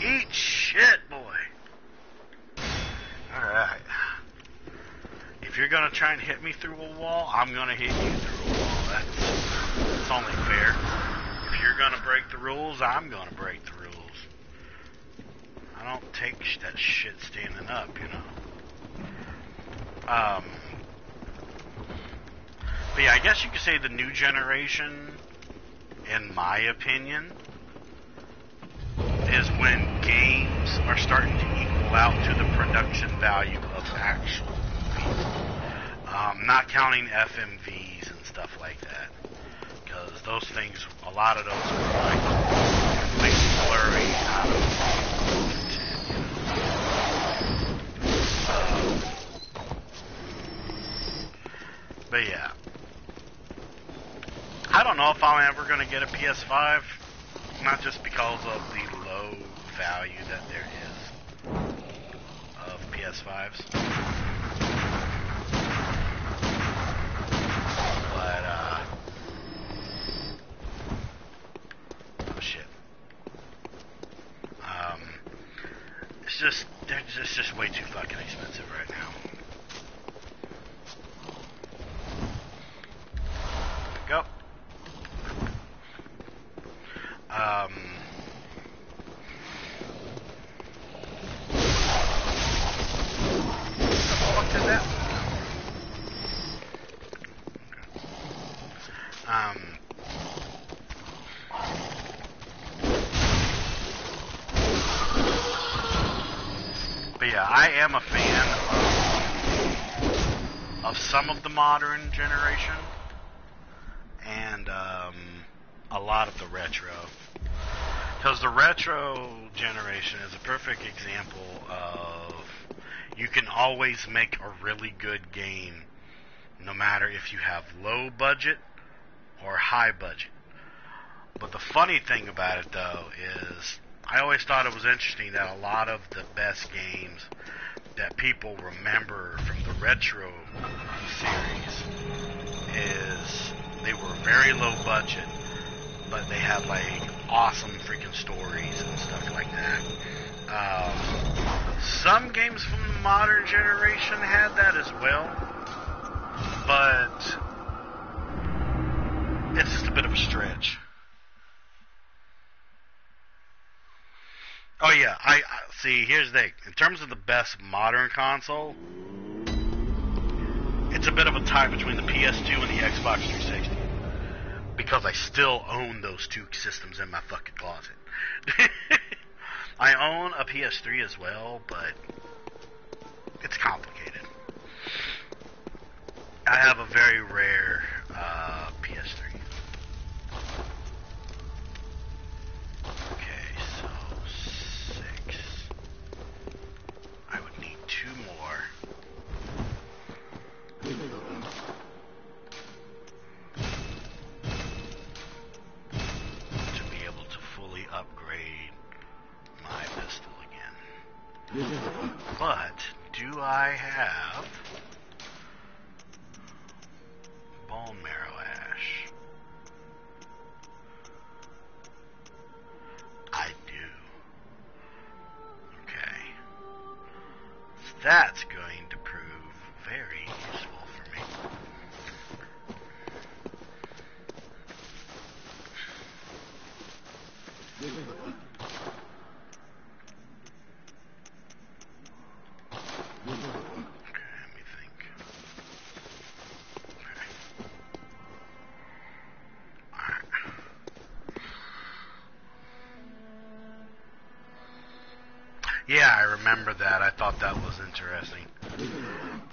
Eat shit, boy. Alright. If you're gonna try and hit me through a wall, I'm gonna hit you through a wall. That's only fair. If you're gonna break the rules, I'm gonna break the rules. I don't take that shit standing up, you know. But yeah, I guess you could say the new generation, in my opinion, is when games are starting to equal out to the production value of actual movies. Not counting FMVs and stuff like that. Because those things, a lot of those are like completely blurry out of but yeah. I don't know if I'm ever going to get a PS5. Not just because of the low value that there is of PS5s. But, oh shit. It's just way too fucking expensive right now. Go. What is that? But yeah, I am a fan of some of the modern generation and a lot of the retro. Because the retro generation is a perfect example of you can always make a really good game no matter if you have low budget or high budget. But the funny thing about it though is I always thought it was interesting that a lot of the best games that people remember from the retro series is they were very low budget, but they had like awesome freaking stories and stuff like that. Some games from the modern generation had that as well, but it's just a bit of a stretch. Oh yeah, I see. Here's the thing. In terms of the best modern console, it's a bit of a tie between the PS2 and the Xbox 360 because I still own those two systems in my fucking closet. I own a PS3 as well, but it's complicated. I have a very rare PS3. Okay, so 6. I would need 2 more. To be able to fully upgrade my pistol again. But do I have bone marrow ash? I do. Okay. So that's going to prove very useful for me. Yeah, I remember that. I thought that was interesting.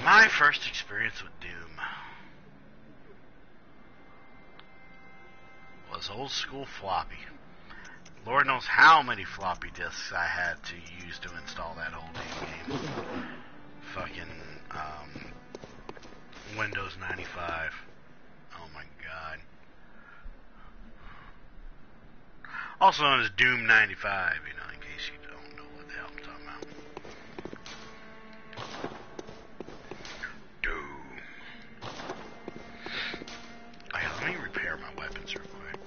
My first experience with Doom was old school floppy. Lord knows how many floppy disks I had to use to install that whole damn game. Fucking Windows 95. Oh my god. Also known as Doom 95, you know, in case you don't know what the hell I'm talking about. Doom. Okay, let me repair my weapons real quick.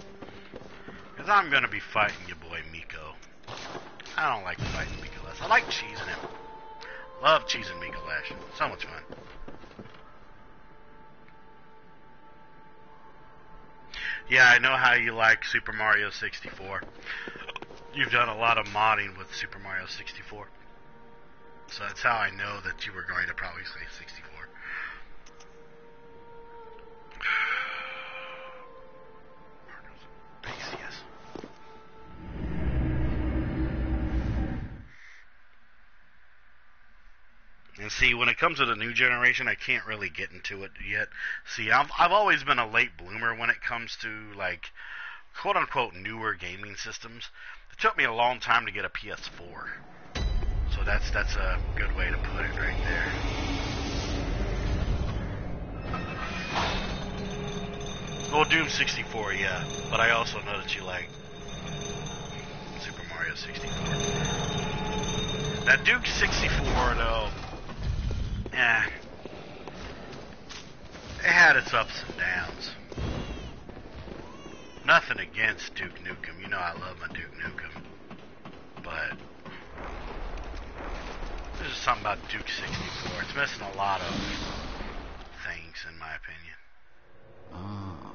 Because I'm going to be fighting your boy Miko. I don't like fighting Miko Lash. I like cheesing him. Love cheesing Miko Lash. So much fun. Yeah, I know how you like Super Mario 64. You've done a lot of modding with Super Mario 64. So that's how I know that you were going to probably say 64. And see, when it comes to the new generation, I can't really get into it yet. See, I've always been a late bloomer when it comes to, like, quote-unquote newer gaming systems. It took me a long time to get a PS4. So that's a good way to put it right there. Well, Doom 64, yeah. But I also know that you like Super Mario 64. That Duke 64, though, it had its ups and downs. Nothing against Duke Nukem. You know I love my Duke Nukem. But there's just something about Duke 64. It's missing a lot of things, in my opinion. Ah,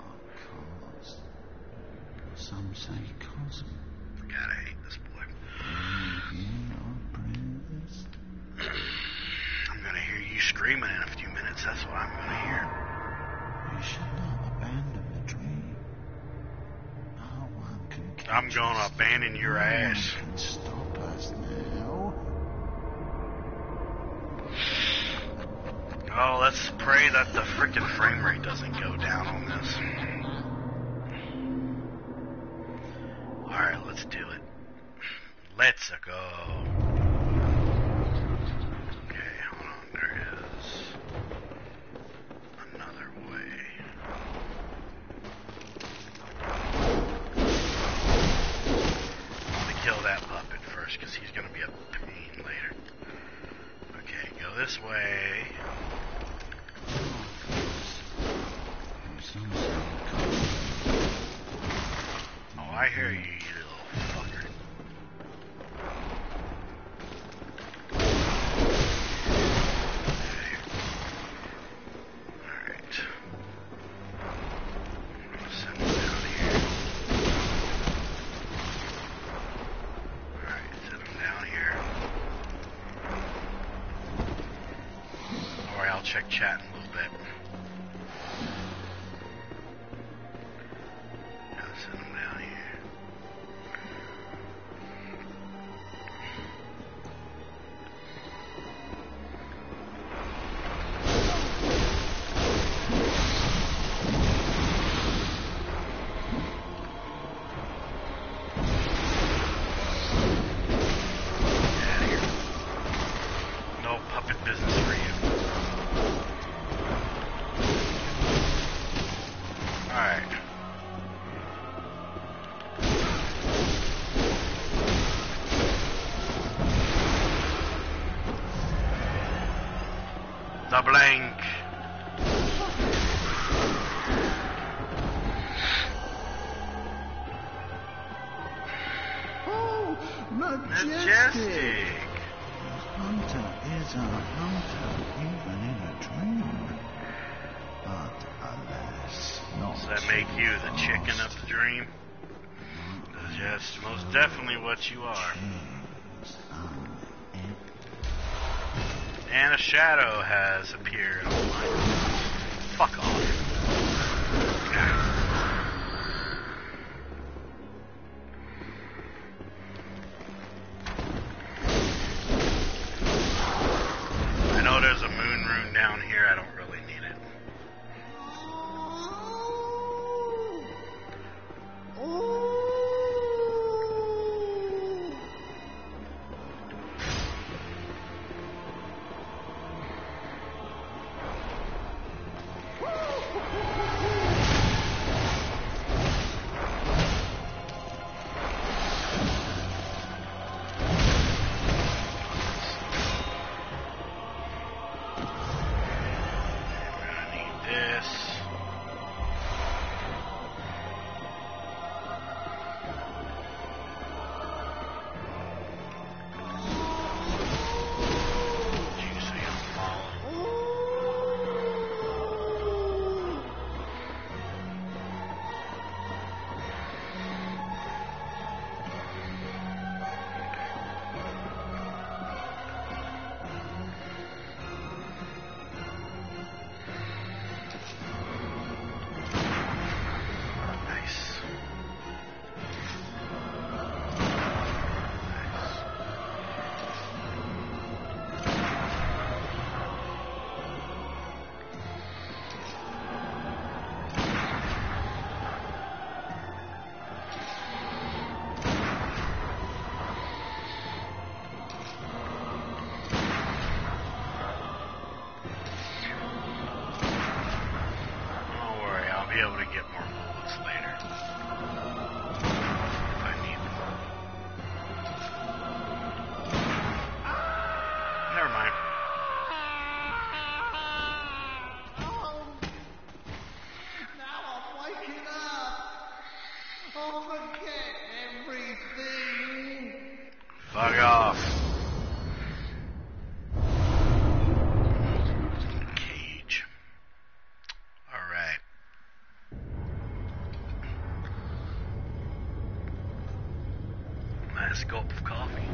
cause. Some say cosm. God, I hate this boy. I'm gonna hear you screaming in a few minutes. That's what I'm gonna hear. We should not abandon the dream. No one can catch I'm gonna us. abandon your ass. No one can stop us now. Oh, let's pray that the frickin' frame rate doesn't go down on this. Alright, let's do it. Let's go. Okay, hold on. There is another way. I'm gonna kill that puppet first, because he's gonna be a pain later. Okay, go this way. Oh, I hear you, you little fucker. Okay. Alright. I'm gonna send him down here. Alright, send him down here. Alright, I'll check chat in a little bit. Send him down here. Get out of here. No puppet business for you. The blank. Oh, majestic! A hunter is a hunter, even in a dream. But alas, not. Does that make you the chicken of the dream? Yes, most definitely what you are. And a shadow has appeared on my... Fuck off. I know there's a moon rune down here. I don't really need it. Be able to get more bullets later if I need them. Never mind. Now I'm waking up. I'll forget everything. Fuck off. Cage. Alright. Last gulp of coffee.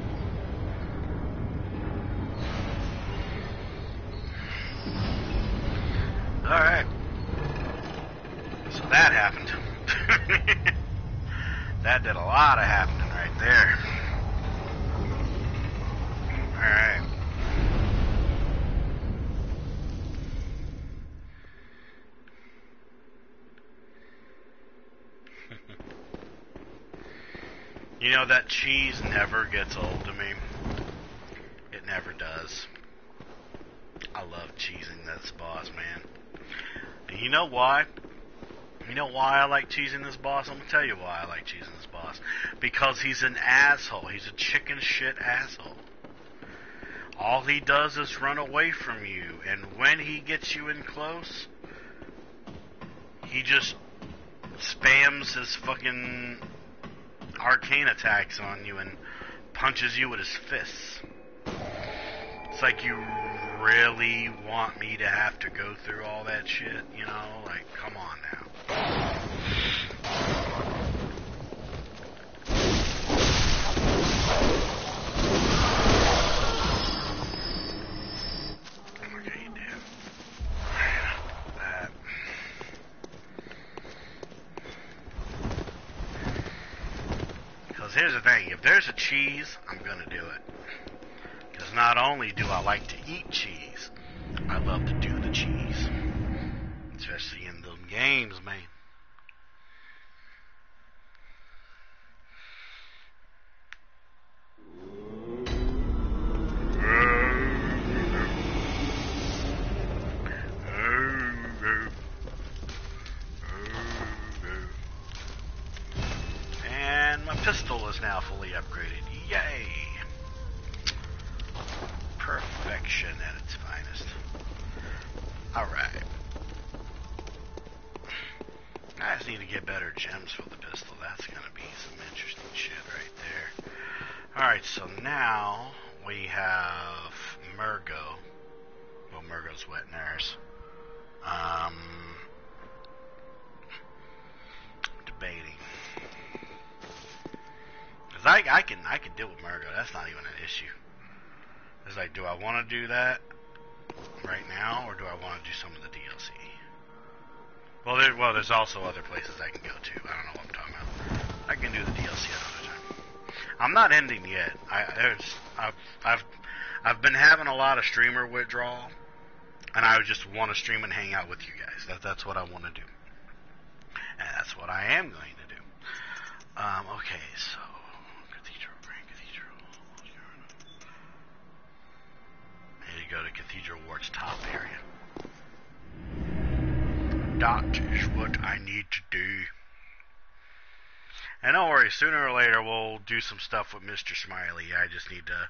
Alright. So that happened. That did a lot of happening right there. Alright. You know, that cheese never gets old to me. It never does. I love cheesing this boss, man. And you know why? You know why I like cheesing this boss? I'm going to tell you why I like cheesing this boss. Because he's an asshole. He's a chicken shit asshole. All he does is run away from you. And when he gets you in close, he just spams his fucking arcane attacks on you and punches you with his fists. It's like, you really want me to have to go through all that shit, you know? Like, come on now. Okay, you do. That. Because here's the thing, if there's a cheese, I'm gonna do it. Because not only do I like to eat cheese, I love to do the cheese. Especially in them games, man. And my pistol is now fully upgraded. Yay! Perfection at its finest. Alright, so now we have Murgo. Well, Murgo's wet nurse. Debating. Cause I can deal with Murgo. That's not even an issue. It's like, do I want to do that right now, or do I want to do some of the DLC? Well, there's also other places I can go to. I don't know what I'm talking about. I can do the DLC another time. I'm not ending yet. I've been having a lot of streamer withdrawal, and I just want to stream and hang out with you guys. That's what I want to do, and that's what I am going to do. Okay, so Cathedral, Grand Cathedral. I need to go to Cathedral Ward's top area. That is what I need to do. And don't worry, sooner or later we'll do some stuff with Mr. Smiley. I just need to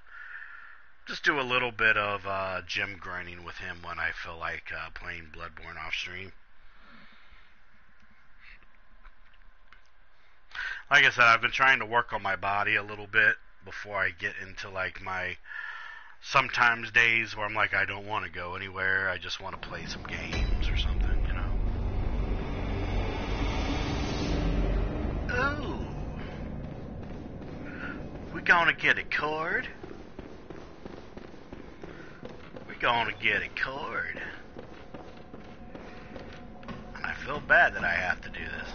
do a little bit of gym grinding with him when I feel like playing Bloodborne off stream. Like I said, I've been trying to work on my body a little bit before I get into like my sometimes days where I'm like, I don't want to go anywhere. I just want to play some games or something, you know. Ooh. We gonna get a cord? We gonna get a cord. And I feel bad that I have to do this.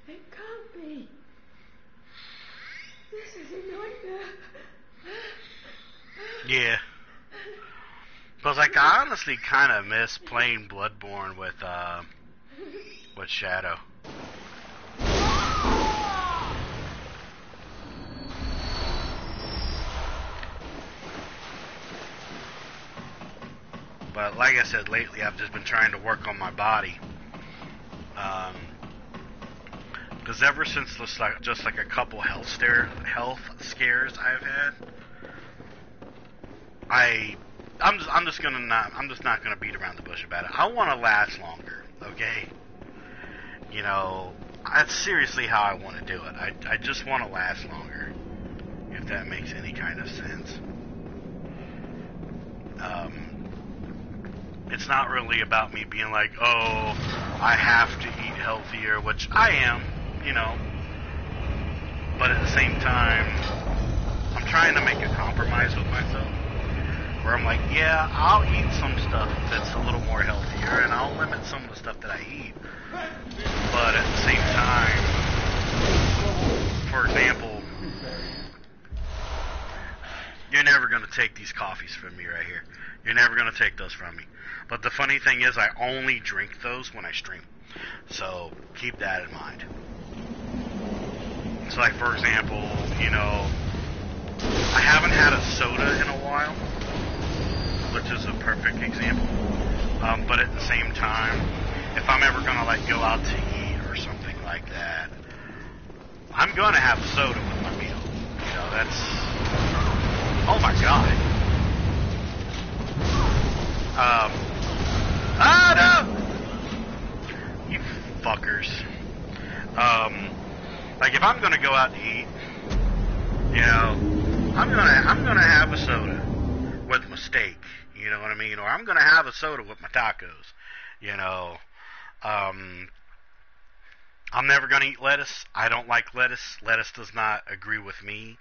It can't be. This is a nightmare. Yeah. Because, like, I honestly kind of miss playing Bloodborne with Shadow. But, like I said, lately I've just been trying to work on my body. Because ever since just like a couple health scares I've had, I'm just not gonna beat around the bush about it. I want to last longer, okay? You know, that's seriously how I want to do it. I just want to last longer, if that makes any kind of sense. It's not really about me being like, oh, I have to eat healthier, which I am, you know. But at the same time, I'm trying to make a compromise with myself. Where I'm like, yeah, I'll eat some stuff that's a little more healthier, and I'll limit some of the stuff that I eat. But at the same time, for example, you're never going to take these coffees from me right here. You're never going to take those from me. But the funny thing is, I only drink those when I stream. So keep that in mind. So like, for example, you know, I haven't had a soda in a while, which is a perfect example. But at the same time, if I'm ever gonna like go out to eat or something like that, I'm gonna have a soda with my meal. You know, that's, oh my god. No! You fuckers. Like if I'm gonna go out to eat, you know, I'm gonna have a soda with my steak, you know what I mean? Or I'm gonna have a soda with my tacos, you know. I'm never gonna eat lettuce. I don't like lettuce. Lettuce does not agree with me.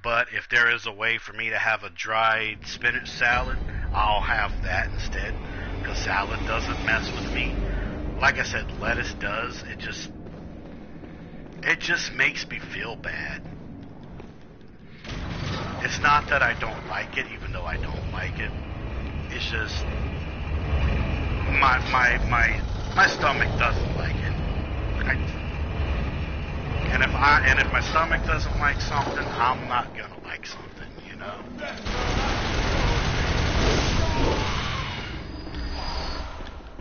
But if there is a way for me to have a dried spinach salad, I'll have that instead. Because salad doesn't mess with me. Like I said, lettuce does. It just makes me feel bad. It's not that I don't like it, even though I don't like it. It's just my stomach doesn't like it. And if my stomach doesn't like something, I'm not gonna like something, you know.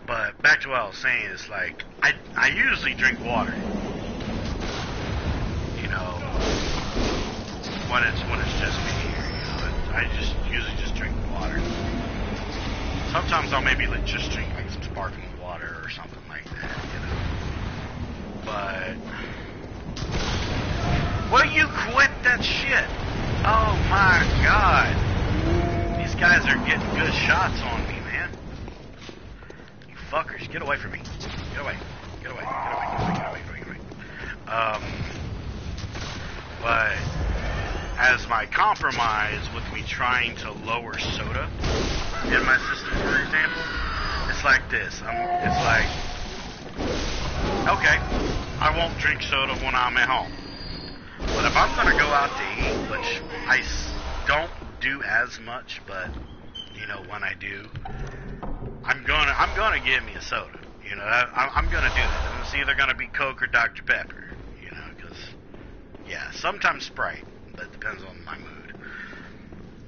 But back to what I was saying is like I usually drink water. You know, when it's just me here, you know, I just usually just drink water. Sometimes I'll maybe just drink like some sparkling water shit. Oh my god. These guys are getting good shots on me, man. You fuckers, get away from me. Get away. Get away. Get away. Get away. Get away. Get away. But as my compromise with me trying to lower soda in my system, for example, it's like this. It's like, okay, I won't drink soda when I'm at home. But if I'm going to go out to eat, which I don't do as much, but, you know, when I do, I'm gonna get me a soda. You know, I'm going to do that. And it's either going to be Coke or Dr. Pepper, you know, because, yeah, sometimes Sprite, but it depends on my mood.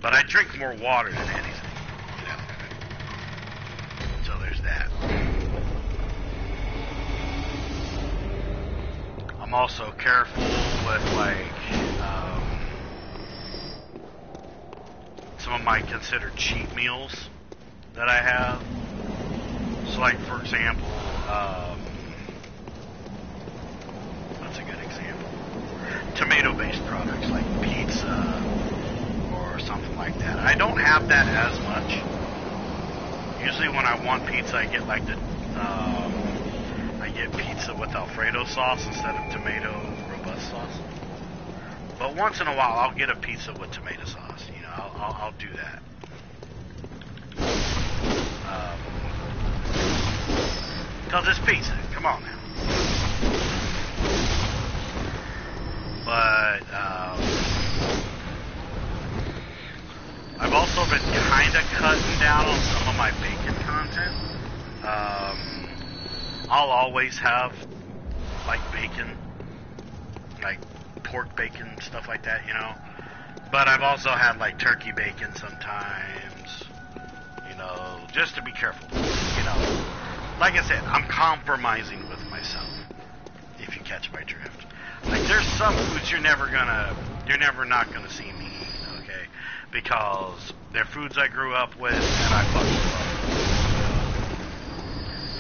But I drink more water than anything, you know. So there's that. I'm also careful with, like, some of my considered cheat meals that I have. So, like, for example, what's a good example? Tomato-based products, like pizza or something like that. I don't have that as much. Usually when I want pizza, I get, like, I get pizza with Alfredo sauce instead of tomato robust sauce. But once in a while, I'll get a pizza with tomato sauce. You know, I'll do that. Because it's pizza. Come on now. But I've also been kind of cutting down on some of my bacon content. I'll always have, like, bacon, like pork bacon, stuff like that, you know. But I've also had, like, turkey bacon sometimes, you know, just to be careful, you know. Like I said, I'm compromising with myself, if you catch my drift. Like, there's some foods you're never not gonna see me eat, okay? Because they're foods I grew up with, and I fucking love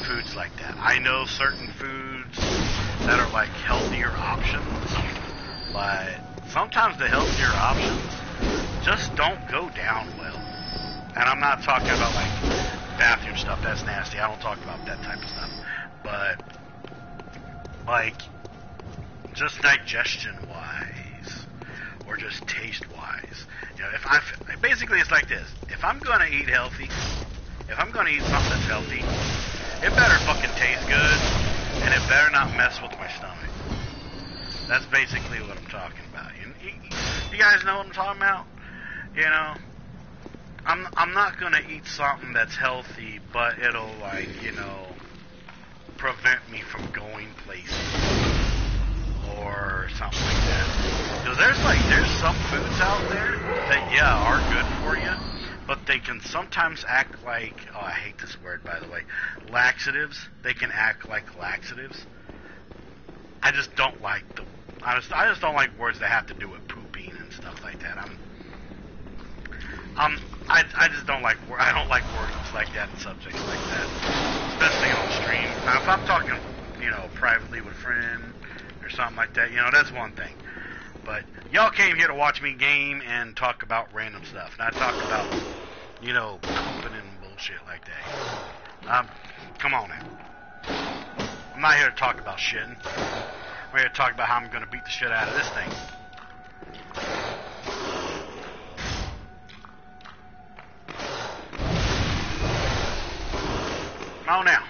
foods like that. I know certain foods that are, like, healthier options, but sometimes the healthier options just don't go down well. And I'm not talking about, like, bathroom stuff. That's nasty. I don't talk about that type of stuff. But, like, just digestion-wise, or just taste-wise. You know, basically it's like this. If I'm going to eat healthy, if I'm going to eat something that's healthy, it better fucking taste good, and it better not mess with my stomach. That's basically what I'm talking about. You guys know what I'm talking about? You know, I'm not gonna eat something that's healthy, but it'll, like, you know, prevent me from going places or something like that. Because there's some foods out there that, yeah, are good for you, but they can sometimes act like, oh, I hate this word, by the way, laxatives. They can act like laxatives. I just don't like I just don't like words that have to do with pooping and stuff like that. I just don't like I don't like words like that and subjects like that, especially on stream. Now, if I'm talking, you know, privately with a friend or something like that, you know, that's one thing. But y'all came here to watch me game and talk about random stuff, not talk about, you know, pooping and bullshit like that. Come on now. I'm not here to talk about shitting. I'm here to talk about how I'm going to beat the shit out of this thing. Oh, now.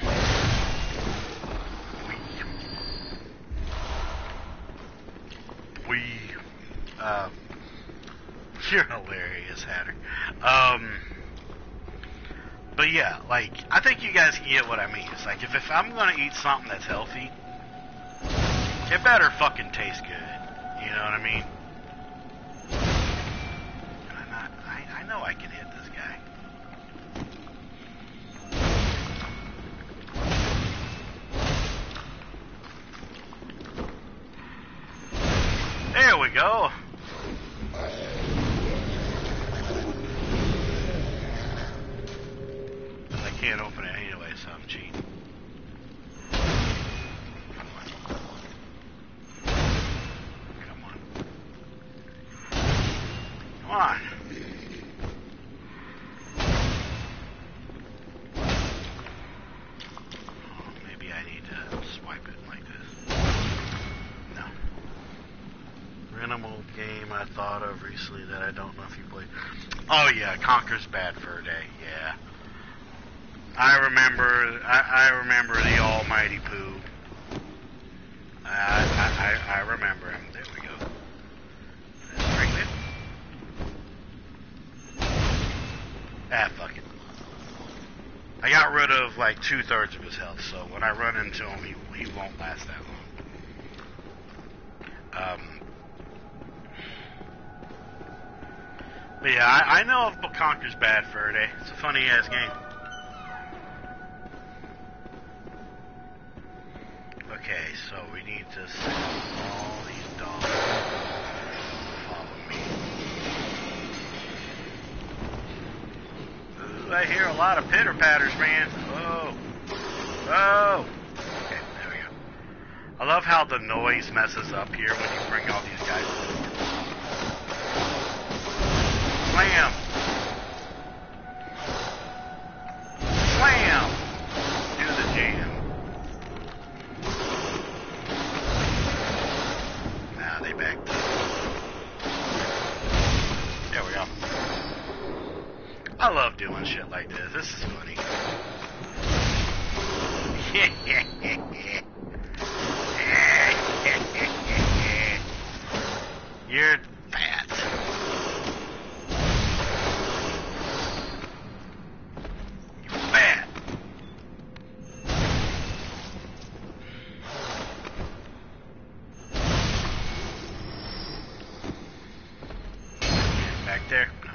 You're hilarious, Hatter. But yeah, like, I think you guys can get what I mean. It's like, if I'm gonna eat something that's healthy, it better fucking taste good. You know what I mean? I know I can hit this guy. There we go. I can't open it anyway, so I'm cheating. Come on. minimal game I thought of recently that I don't know if you played. Oh yeah, Conker's Bad Fur Day. Yeah, I remember the Almighty Pooh. I remember him. There we go. Let's bring it. Ah, fuck it. I got rid of like 2/3 of his health, so when I run into him, he won't last that long. But yeah, I know of Conker's Bad Fur Day. It's a funny ass game. Okay, so we need to send all these dogs. Follow me. Ooh, I hear a lot of pitter patters, man. Whoa. Whoa. Okay, there we go. I love how the noise messes up here when you bring all these guys over. Slam! Slam! Do the jam. Now they backed up. There we go. I love doing shit like this. This is funny. You're fat. You're fat. Back there? No.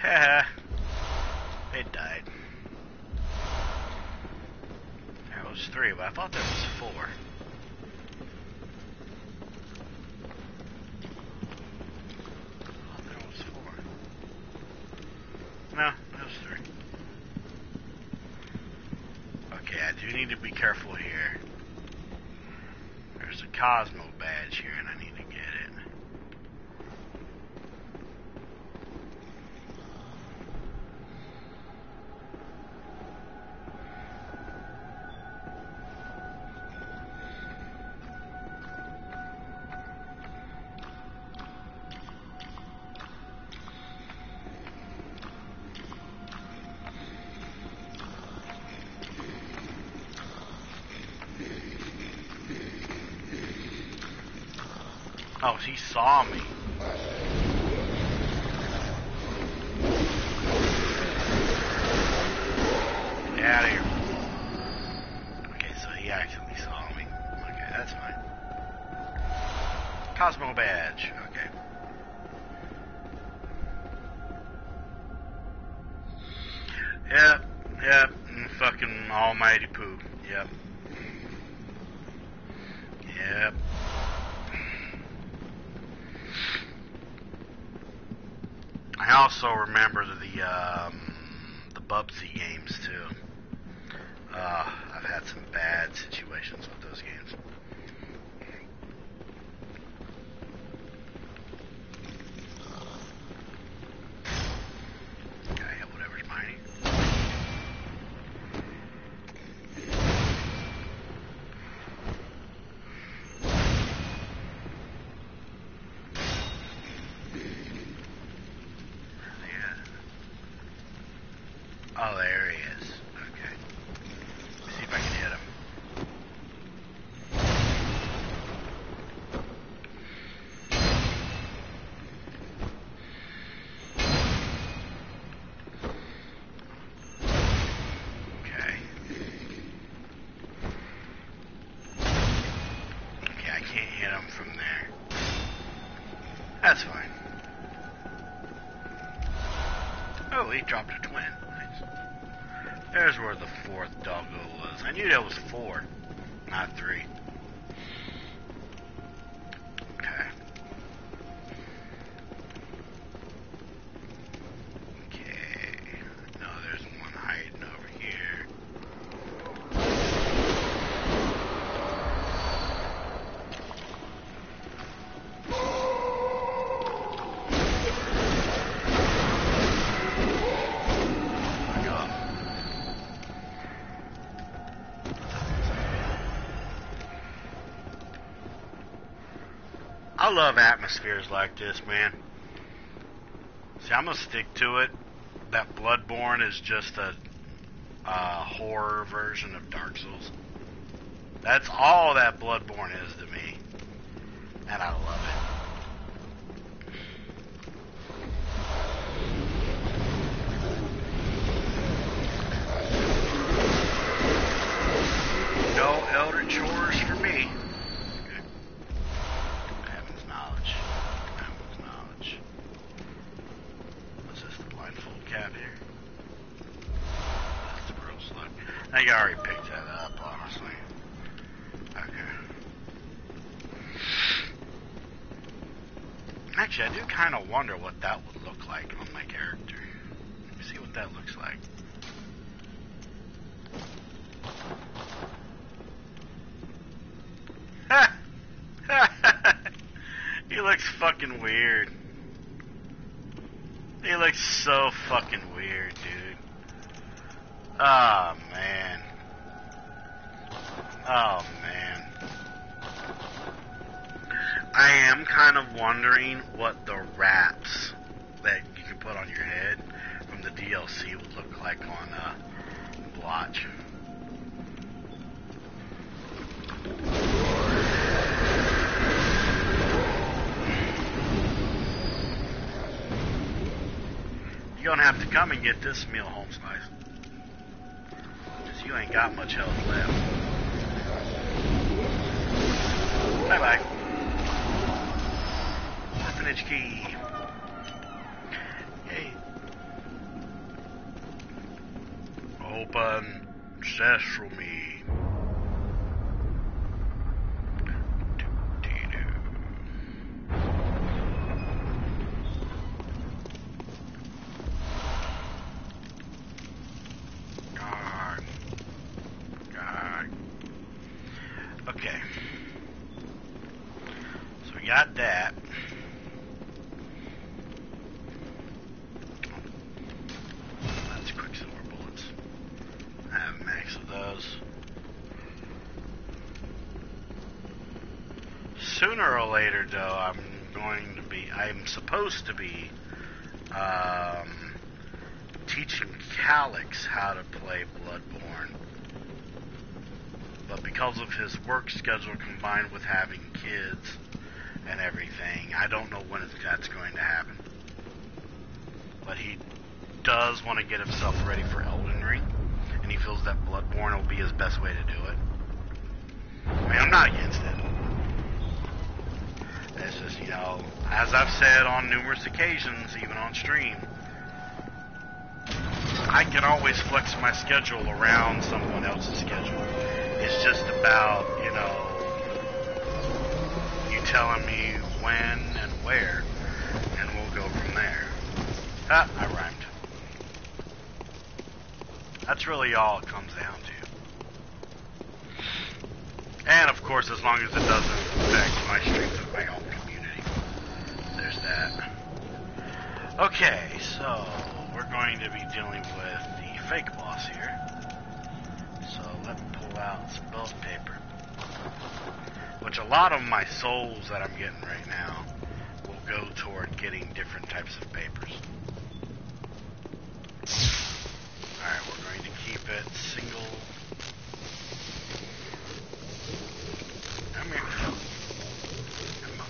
Haha. It died. There was 3, but I thought there was 4. No, those 3. Okay, I do need to be careful here. There's a Cosmo badge here, and I need to get it. Oh, he saw me. Get out of here. Okay, so he actually saw me. Okay, that's fine. Cosmo badge. Okay. Yep. Fucking Almighty Pooh. Yep. I also remember the Bubsy games too. I've had some bad situations with those games. Okay, whatever's mining. Oh, there he is. Okay. Let's see if I can hit him. Okay. Okay, I can't hit him from there. That's fine. Oh, he dropped a twin. There's where the 4th doggo was. I knew that was 4, not 3. Okay. Okay. No, there's one hiding over here. I love atmospheres like this, man. See, I'm gonna stick to it. That Bloodborne is just a horror version of Dark Souls. That's all that Bloodborne is to me. And I love it. No elder chores for me. Good. Heaven's knowledge. Heaven's knowledge. What's this, the blindfold cap here? That's the bro slug. I think I already picked that up, honestly. Okay. Actually, I do kind of wonder what that would look like on my character. Let me see what that looks like. He looks fucking weird. He looks so fucking weird, dude. Oh, man. Oh, man. I am kind of wondering what the wraps that you can put on your head from the DLC would look like on Blotch. You're gonna have to come and get this meal, home slice. Because you ain't got much health left. Bye-bye. Orphanage key. Hey. Open sesame. Okay. So we got that. That's quicksilver bullets. I have a max of those. Sooner or later, though, I'm supposed to be teaching Calyx how to play Bloodborne. But because of his work schedule combined with having kids and everything, I don't know when that's going to happen. But he does want to get himself ready for Elden Ring, and he feels that Bloodborne will be his best way to do it. I mean, I'm not against it. It's just, you know, as I've said on numerous occasions, even on stream, I can always flex my schedule around someone else's schedule. It's just about, you know, you telling me when and where, and we'll go from there. Ah, I rhymed. That's really all it comes down to. And, of course, as long as it doesn't affect my streams of my own community. There's that. Okay, so we're going to be dealing with the fake boss here. So let me pull out some build paper. Which a lot of my souls that I'm getting right now will go toward getting different types of papers. Alright, we're going to keep it single. Come here. Come on.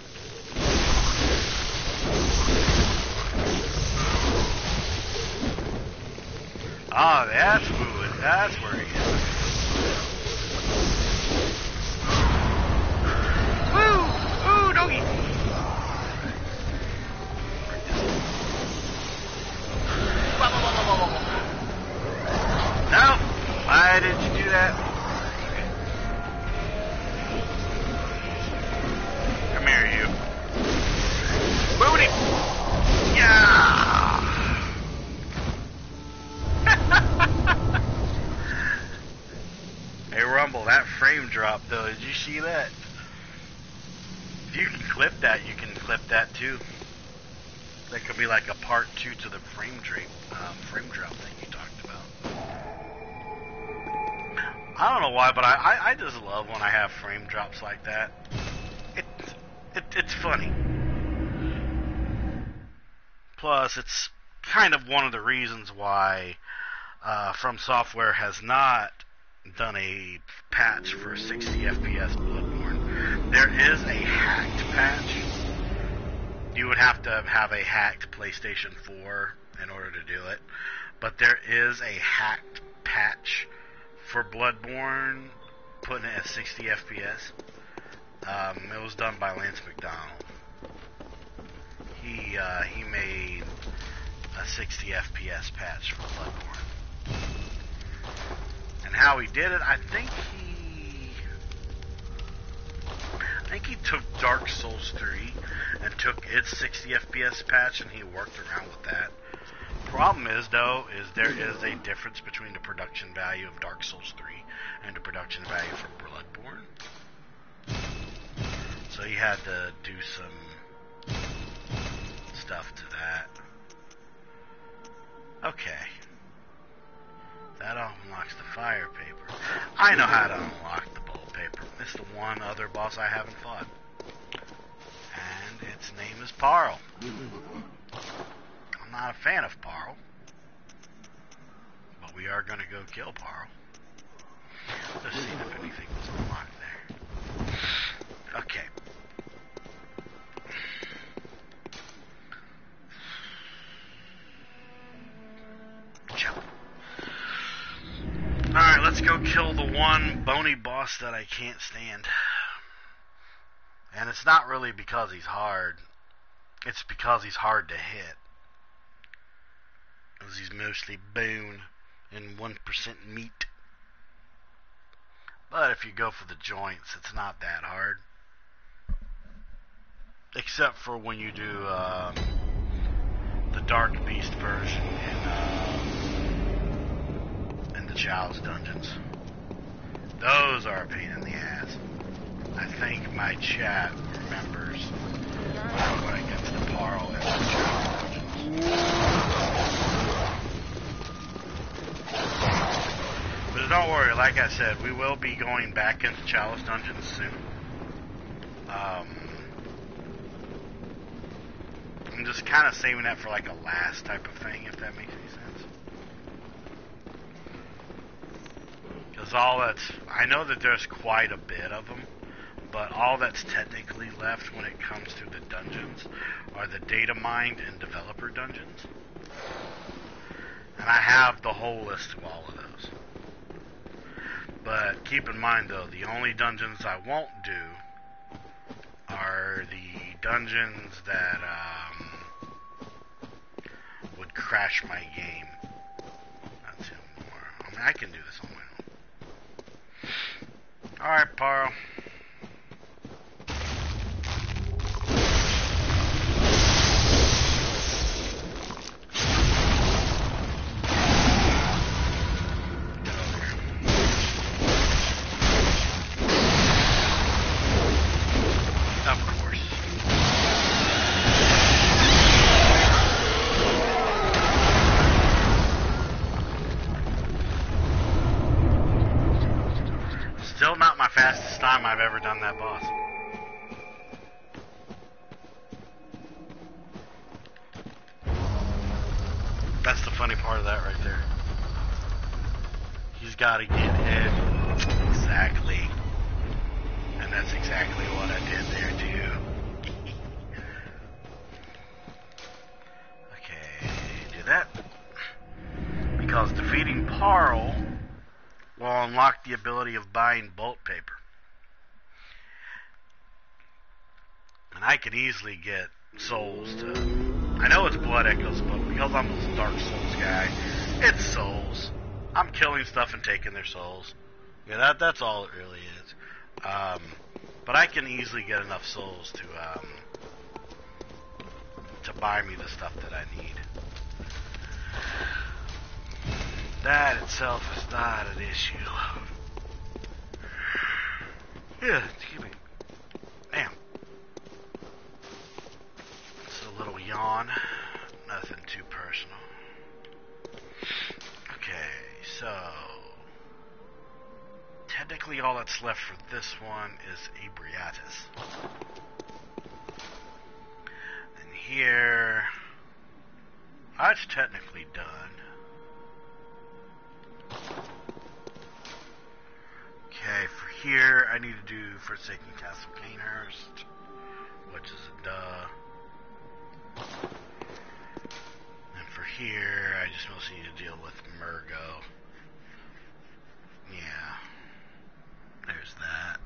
Ah, that's fluid. That's where he is. Woo! Ooh, doggy! No! Why did you do that? Come here, you. Booty! Yeah! Hey, Rumble, that frame drop, though, did you see that? If you can clip that, you can clip that, too. That could be like a part 2 to the frame drop thing you talked about. I don't know why, but I just love when I have frame drops like that. It's funny. Plus, it's kind of one of the reasons why From Software has not done a patch for 60 FPS Bloodborne. There is a hacked patch. You would have to have a hacked PlayStation 4 in order to do it. But there is a hacked patch for Bloodborne, putting it at 60 FPS. It was done by Lance McDonald. He made a 60 FPS patch for Bloodborne. And how he did it, I think he took Dark Souls 3 and took its 60 FPS patch and he worked around with that. Problem is, though, there is a difference between the production value of Dark Souls 3 and the production value for Bloodborne. So he had to do some stuff to that. Okay. That unlocks the fire paper. I know how to unlock the bolt paper. It's the one other boss I haven't fought. And its name is Parl. I'm not a fan of Parl. But we are going to go kill Parl. Let's see if anything was unlocked there. Okay. Jump. Alright, let's go kill the one bony boss that I can't stand. And it's not really because he's hard. It's because he's hard to hit. Because he's mostly bone and 1% meat. But if you go for the joints, it's not that hard. Except for when you do the Dark Beast version in the Child's dungeons. Those are a pain in the ass. I think my chat remembers when I get to the Parl and the Child's dungeons. But don't worry, like I said, we will be going back into Chalice Dungeons soon. I'm just kind of saving that for like a last type of thing, if that makes any sense. Because I know that there's quite a bit of them, but all that's technically left when it comes to the dungeons are the data mined and developer dungeons. And I have the whole list of all of those. But keep in mind though, the only dungeons I won't do are the dungeons that would crash my game. Not too more. I mean, I can do this on my own. Alright, Parl. Still not my fastest time I've ever done that boss. That's the funny part of that right there. He's got to get hit exactly. And that's exactly what I did there too. Okay, do that. Because defeating Parl will unlock the ability of buying bolt paper. And I could easily get souls to... I know it's Blood Echoes, but because I'm a Dark Souls guy, it's souls. I'm killing stuff and taking their souls. Yeah, that's all it really is. But I can easily get enough souls to buy me the stuff that I need. That itself is not an issue. Yeah, excuse me. Damn. It's a little yawn. Nothing too personal. Okay, so... technically all that's left for this one is Ebriatus. here. That's technically done. Okay, for here, I need to do Forsaken Castle Canehurst, which is a duh. And for here, I just mostly need to deal with Murgo. Yeah. There's that.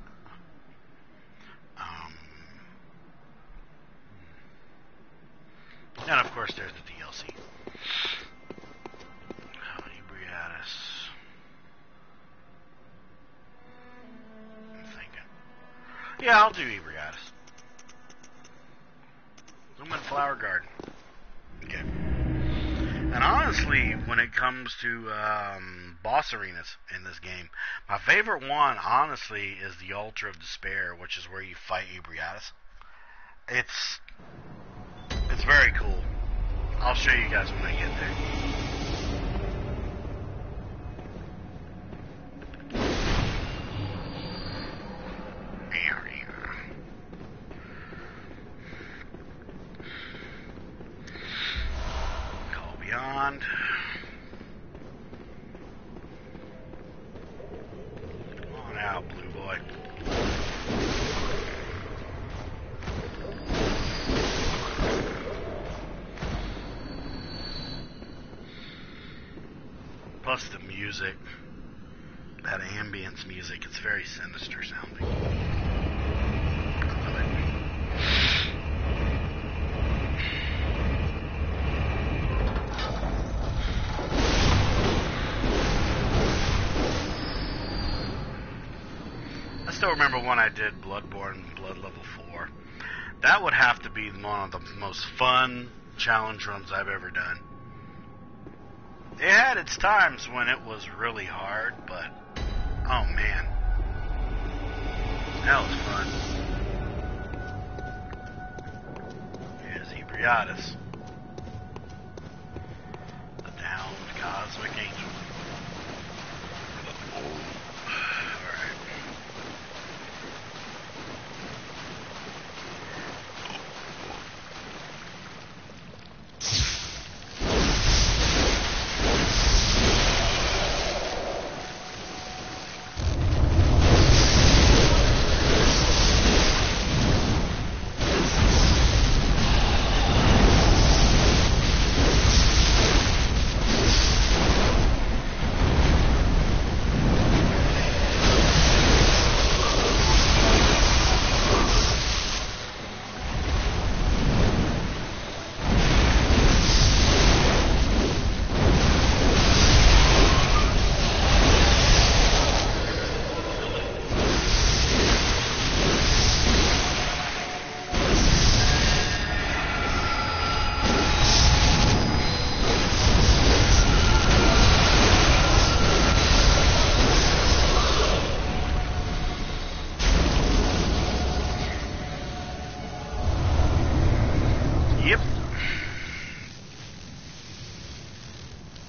And of course, there's the DLC. Ebriatis. I'm thinking. Yeah, I'll do Ebriatis. Lumen Flower Garden. Okay. And honestly, when it comes to boss arenas in this game, my favorite one, honestly, is the Altar of Despair, which is where you fight Ebriatis. It's very cool. I'll show you guys when I get there. Call Beyond. Come on out, blue boy. Plus the music, that ambience music, it's very sinister sounding. I love it. I still remember when I did Bloodborne Blood Level 4. That would have to be one of the most fun challenge runs I've ever done. It had its times when it was really hard, but oh man, that was fun. Here's Ebriatis, the downed cosmic angel.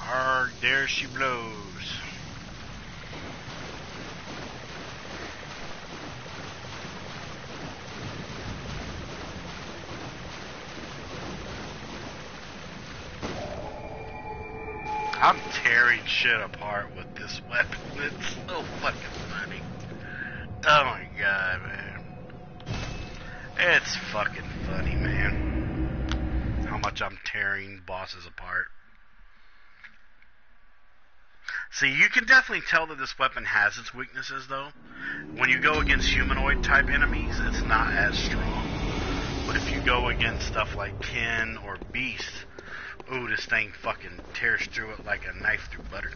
Alright. There she blows. I'm tearing shit apart with this weapon. It's so fucking funny. Oh my god, man. It's fucking funny, man. How much I'm tearing bosses apart. See, you can definitely tell that this weapon has its weaknesses, though. When you go against humanoid-type enemies, it's not as strong. But if you go against stuff like Kin or Beast, ooh, this thing fucking tears through it like a knife through butter.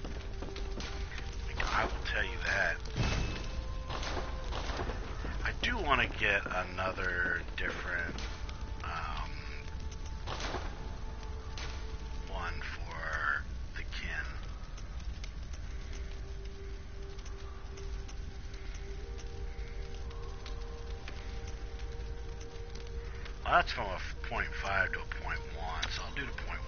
I will tell you that. I do want to get another different one for the Kin. Well, that's from a 0.5 to a 0.1, so I'll do the 0.1.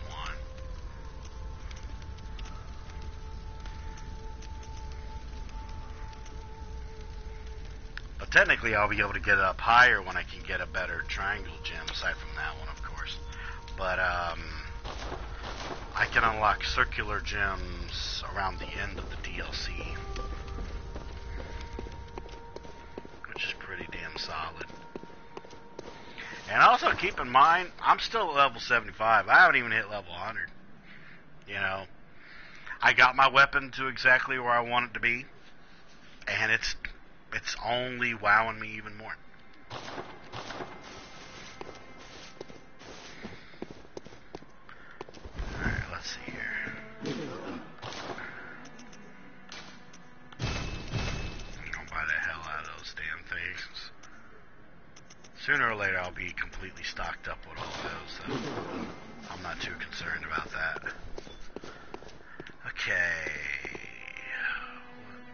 But technically, I'll be able to get it up higher when I can get a better triangle gem, aside from that one, of course. But I can unlock circular gems around the end of the DLC, which is pretty damn solid. And also keep in mind, I'm still at level 75. I haven't even hit level 100. You know, I got my weapon to exactly where I want it to be, and it's only wowing me even more. Alright, let's see here. I'm gonna buy the hell out of those damn things. Sooner or later I'll be completely stocked up with all those, so I'm not too concerned about that. Okay.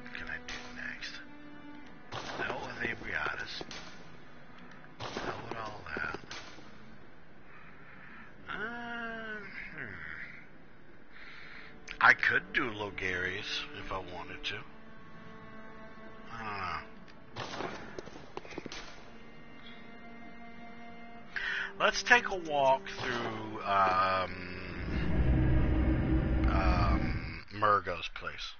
What can I do next? Dealt with Abriatus. Dealt with all that. I could do Logarius if I wanted to. I don't know. Let's take a walk through Murgo's place.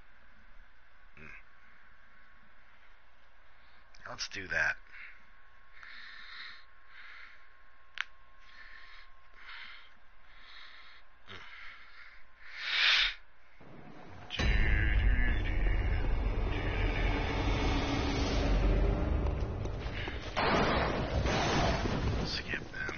Let's do that. Skip them.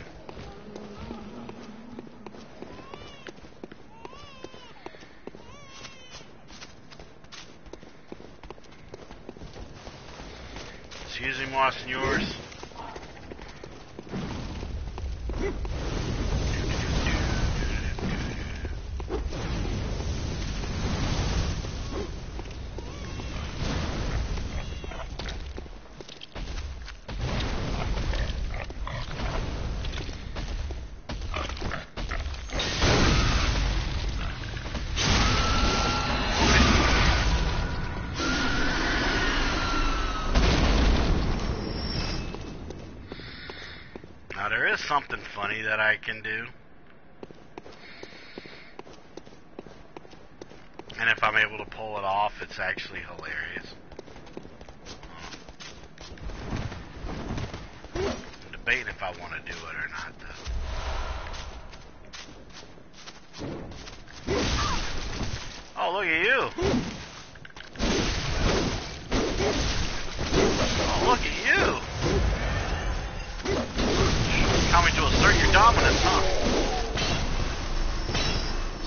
Excuse me, moi, senors. Now there is something funny that I can do. And if I'm able to pull it off, it's actually hilarious. I'm debating if I want to do it or not, though. Oh, look at you! Oh, look at you! Coming to assert your dominance, huh?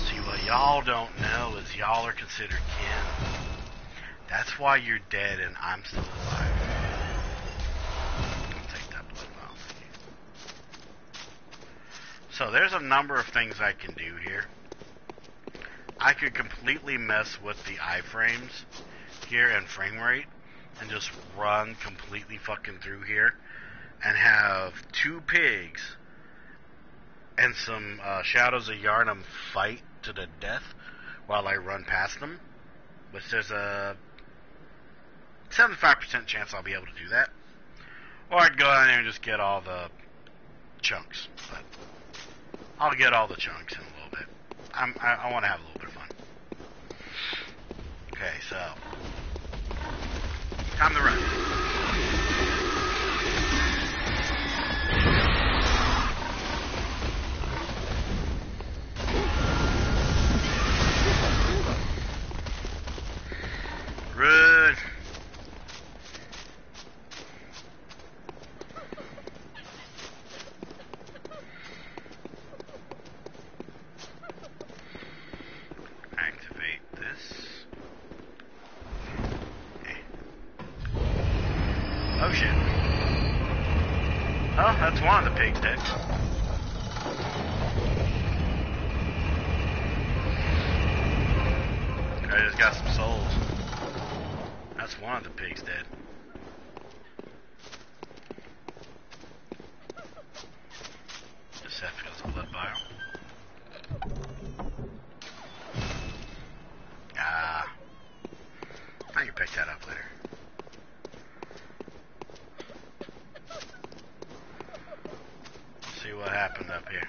See, what y'all don't know is y'all are considered kin. That's why you're dead and I'm still alive. I'll take that blood vial. So there's a number of things I can do here. I could completely mess with the iframes here and frame rate and just run completely fucking through here and have two pigs and some Shadows of Yharnam fight to the death while I run past them, which there's a 75% chance I'll be able to do that. Or I'd go down there and just get all the chunks, but I'll get all the chunks in a little bit. I want to have a little bit of fun. Okay, so time to run. Run. Activate this. Okay. Oh shit. Oh, that's one of the pigs dead. I just got some souls. That's one of the pigs dead. Just have to go to the blood vial. I can pick that up later. See what happened up here.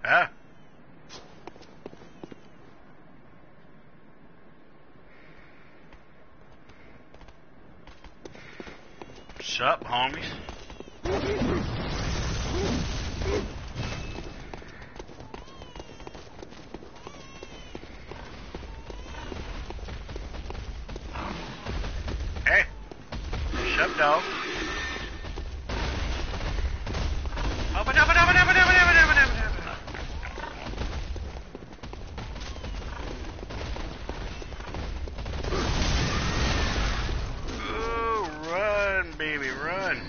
Ah. What's up, homies? Hey, shut up, dog. Open, open, open, open, open, open, open, open. Baby, run.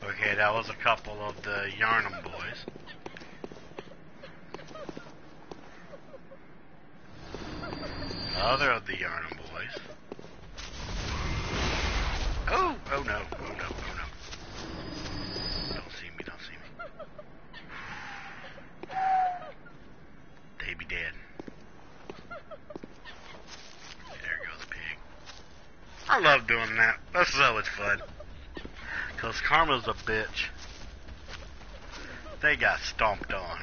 Okay, that was a couple of the Yarnum boys. Other of the Yarnum boys. Oh! Oh no, oh no, oh no. Don't see me, don't see me. They be dead. There goes pig. I love doing that. That's so much fun. Cause Karma's a bitch. They got stomped on.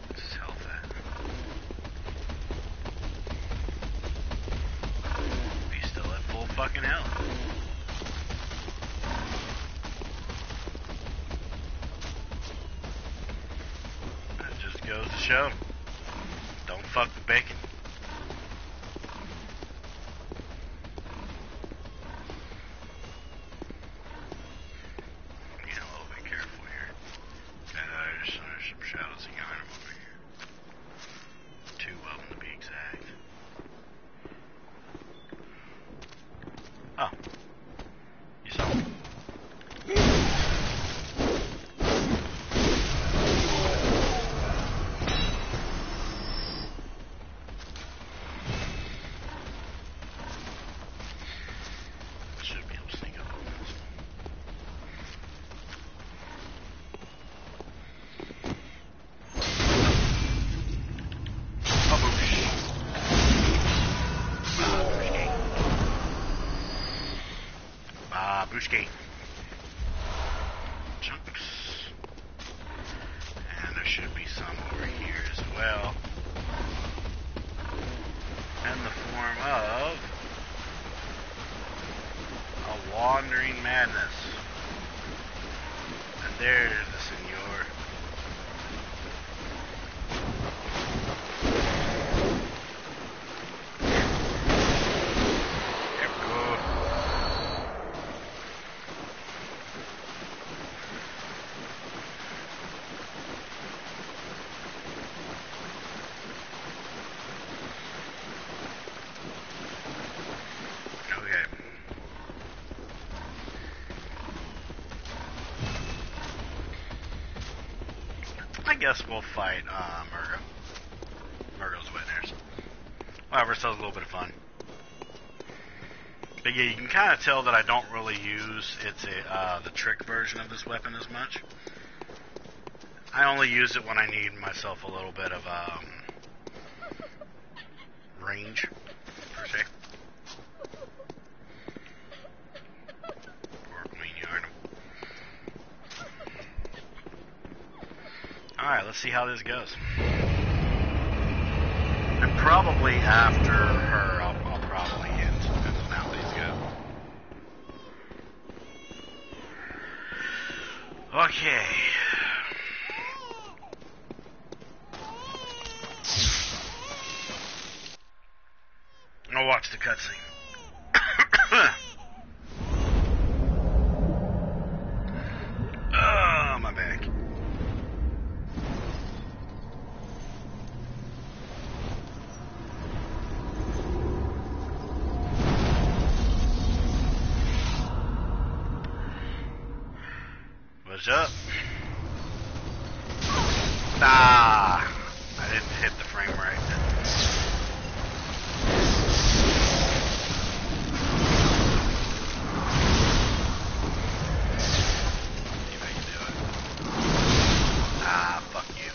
What's health at? He's still at full fucking health. Goes to show. Don't fuck the bacon. Being a little bit careful here. There's some shadows of Yarnum over here. 2 of them to be exact. Oh. You saw me. Babushki. Chunks. And there should be some over here as well. In the form of a wandering madness. And there's the senor. I guess we'll fight Murgo. Murgo's winners. However, still a little bit of fun. But yeah, you can kind of tell that I don't really use the trick version of this weapon as much. I only use it when I need myself a little bit of range, per se. Or Queen Yarnum. Alright, let's see how this goes. And probably after her, I'll probably end, depending on how these go. Okay. I'll watch the cutscene. Oh, my back. What's up? Ah, I didn't hit the frame right. See if I can do it. Ah, fuck you.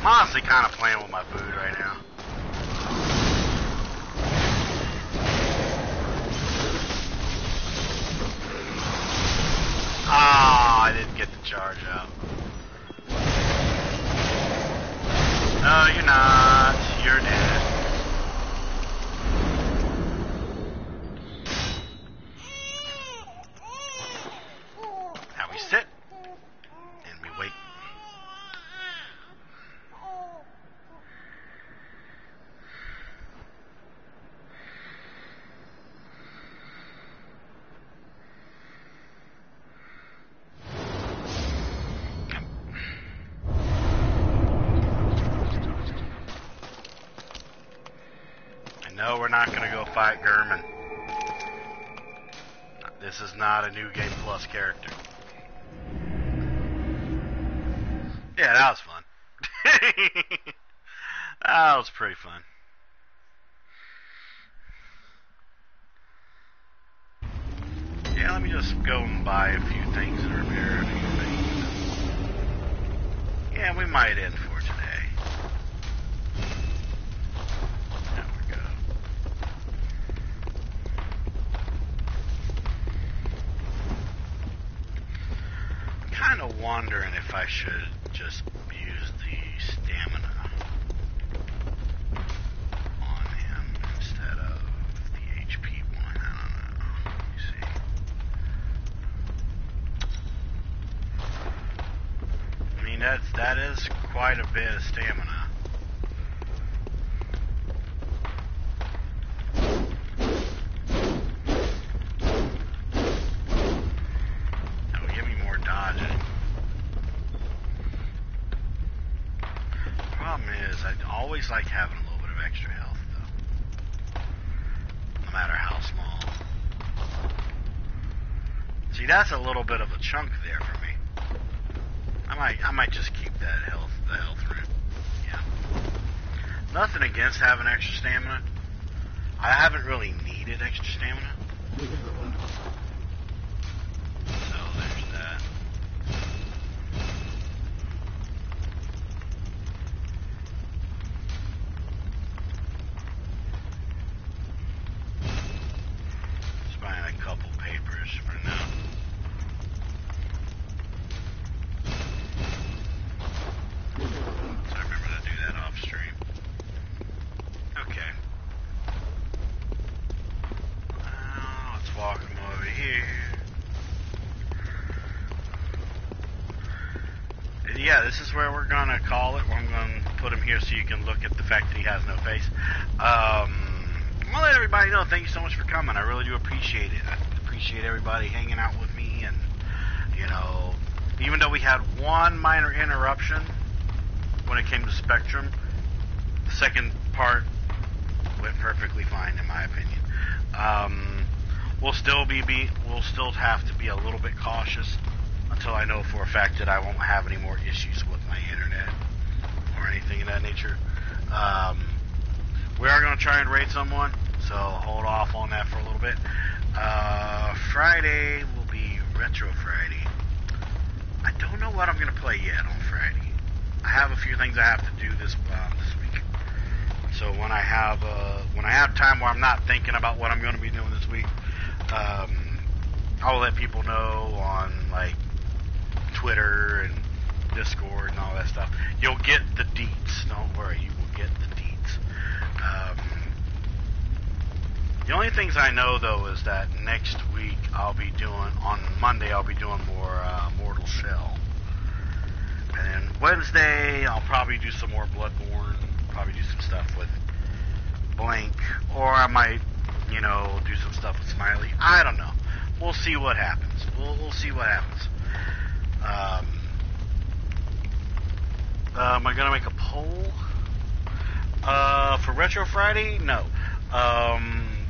honestly kind of playing with my food right now. Ah, I didn't get the charge out. No, you're not. You're dead. Now we sit and we wait. No, we're not going to go fight Gurman. This is not a New Game Plus character. Yeah, that was fun. That was pretty fun. Yeah, let me just go and buy a few things and repair a few things. Yeah, we might end for today. Kind of wondering if I should just use the stamina on him instead of the HP one. I don't know. Let me see. I mean, that is quite a bit of stamina. Always like having a little bit of extra health, though, no matter how small. See, that's a little bit of a chunk there for me. I might just keep that the health root. Yeah. Nothing against having extra stamina. I haven't really needed extra stamina. So there's that. Yeah, this is where we're going to call it. I'm going to put him here so you can look at the fact that he has no face. I'm going to let everybody know, thank you so much for coming. I really do appreciate it. I appreciate everybody hanging out with me. And, you know, even though we had one minor interruption when it came to Spectrum, the second part went perfectly fine, in my opinion. We'll still have to be a little bit cautious until I know for a fact that I won't have any more issues with my internet or anything of that nature. We are going to try and raid someone, so hold off on that for a little bit. Friday will be Retro Friday. I don't know what I'm going to play yet on Friday. I have a few things I have to do this week. So when I have time where I'm not thinking about what I'm going to be doing this week, I'll let people know on like Twitter and Discord and all that stuff. You'll get the deets. Don't worry, you will get the deets. The only things I know though is that next week on Monday I'll be doing more Mortal Shell, and then Wednesday I'll probably do some more Bloodborne. Probably do some stuff with Blank, or I might, do some stuff with Smiley. I don't know. We'll see what happens. We'll see what happens. Am I gonna make a poll for Retro Friday? No.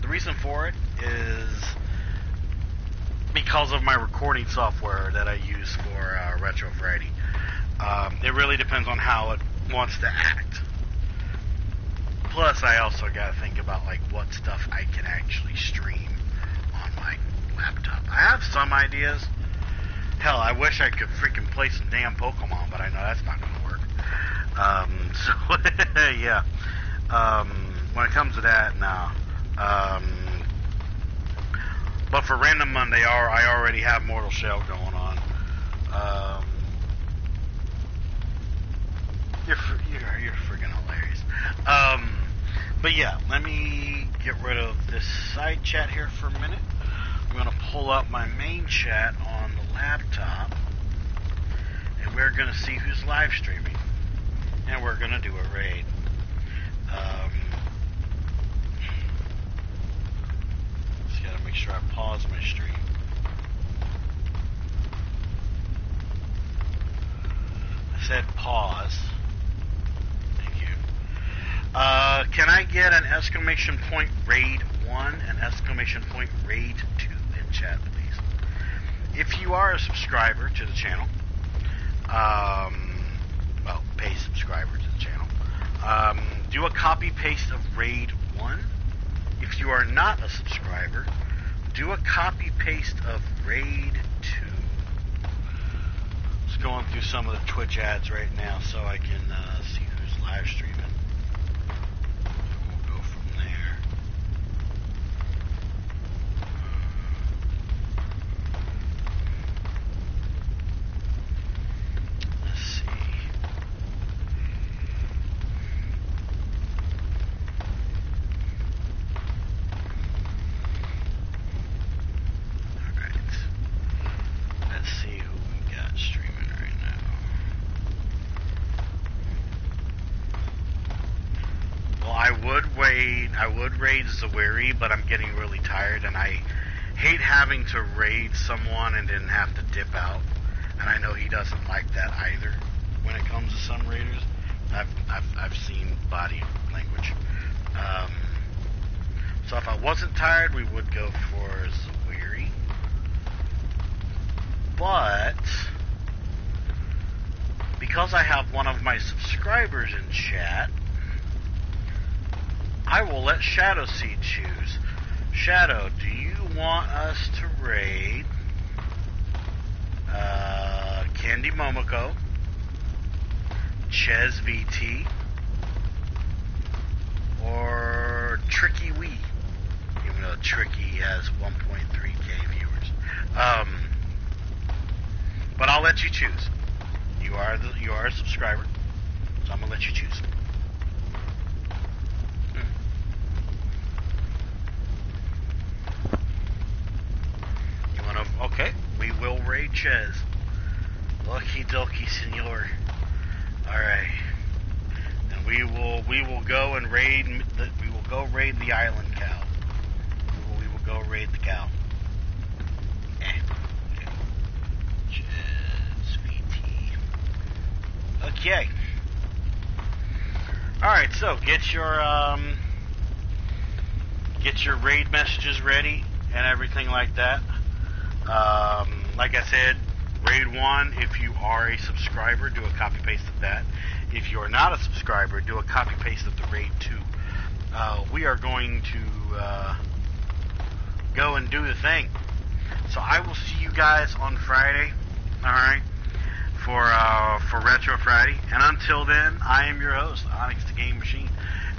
The reason for it is because of my recording software that I use for Retro Friday. It really depends on how it wants to act. Plus, I also got to think about like what stuff I can actually stream on my laptop. I have some ideas. Hell, I wish I could freaking play some damn Pokemon, but I know that's not going to work. So yeah. When it comes to that, nah. But for Random Monday, I already have Mortal Shell going on. You're freaking hilarious. But yeah, let me get rid of this side chat here for a minute. I'm going to pull up my main chat on the laptop, and we're going to see who's live streaming, and we're going to do a raid. Just got to make sure I pause my stream. I said pause. Can I get an exclamation point raid 1 and exclamation point raid 2 in chat, please? If you are a subscriber to the channel, well, pay subscriber to the channel, do a copy paste of raid 1. If you are not a subscriber, do a copy paste of raid 2. Just going through some of the Twitch ads right now so I can see who's live streaming. I would raid Zawiri, but I'm getting really tired, and I hate having to raid someone and then have to dip out. And I know he doesn't like that either. When it comes to some raiders, I've seen body language. So if I wasn't tired, we would go for Zawiri. But because I have one of my subscribers in chat, I will let Shadow Seed choose. Shadow, do you want us to raid Candy Momoko, Ches VT, or Tricky Wee? Even though Tricky has 1.3k viewers. But I'll let you choose. You are a subscriber, so I'm gonna let you choose. Okay, we will raid Ches. Lucky dokey, senor. Alright. And we will go and raid the island cow. We will go raid the cow. Ches VT. Okay. Alright, so get your raid messages ready and everything like that. Like I said, raid 1, if you are a subscriber, do a copy paste of that. If you are not a subscriber, do a copy paste of the raid 2. We are going to go and do the thing. So I will see you guys on Friday, alright, for Retro Friday. And until then, I am your host, OnyxTheGamingMachine,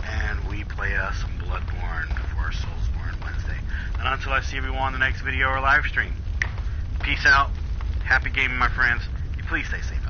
and we play some Bloodborne for Soulsborne Wednesday. And until I see everyone in the next video or live stream, peace out. Happy gaming, my friends. Please stay safe.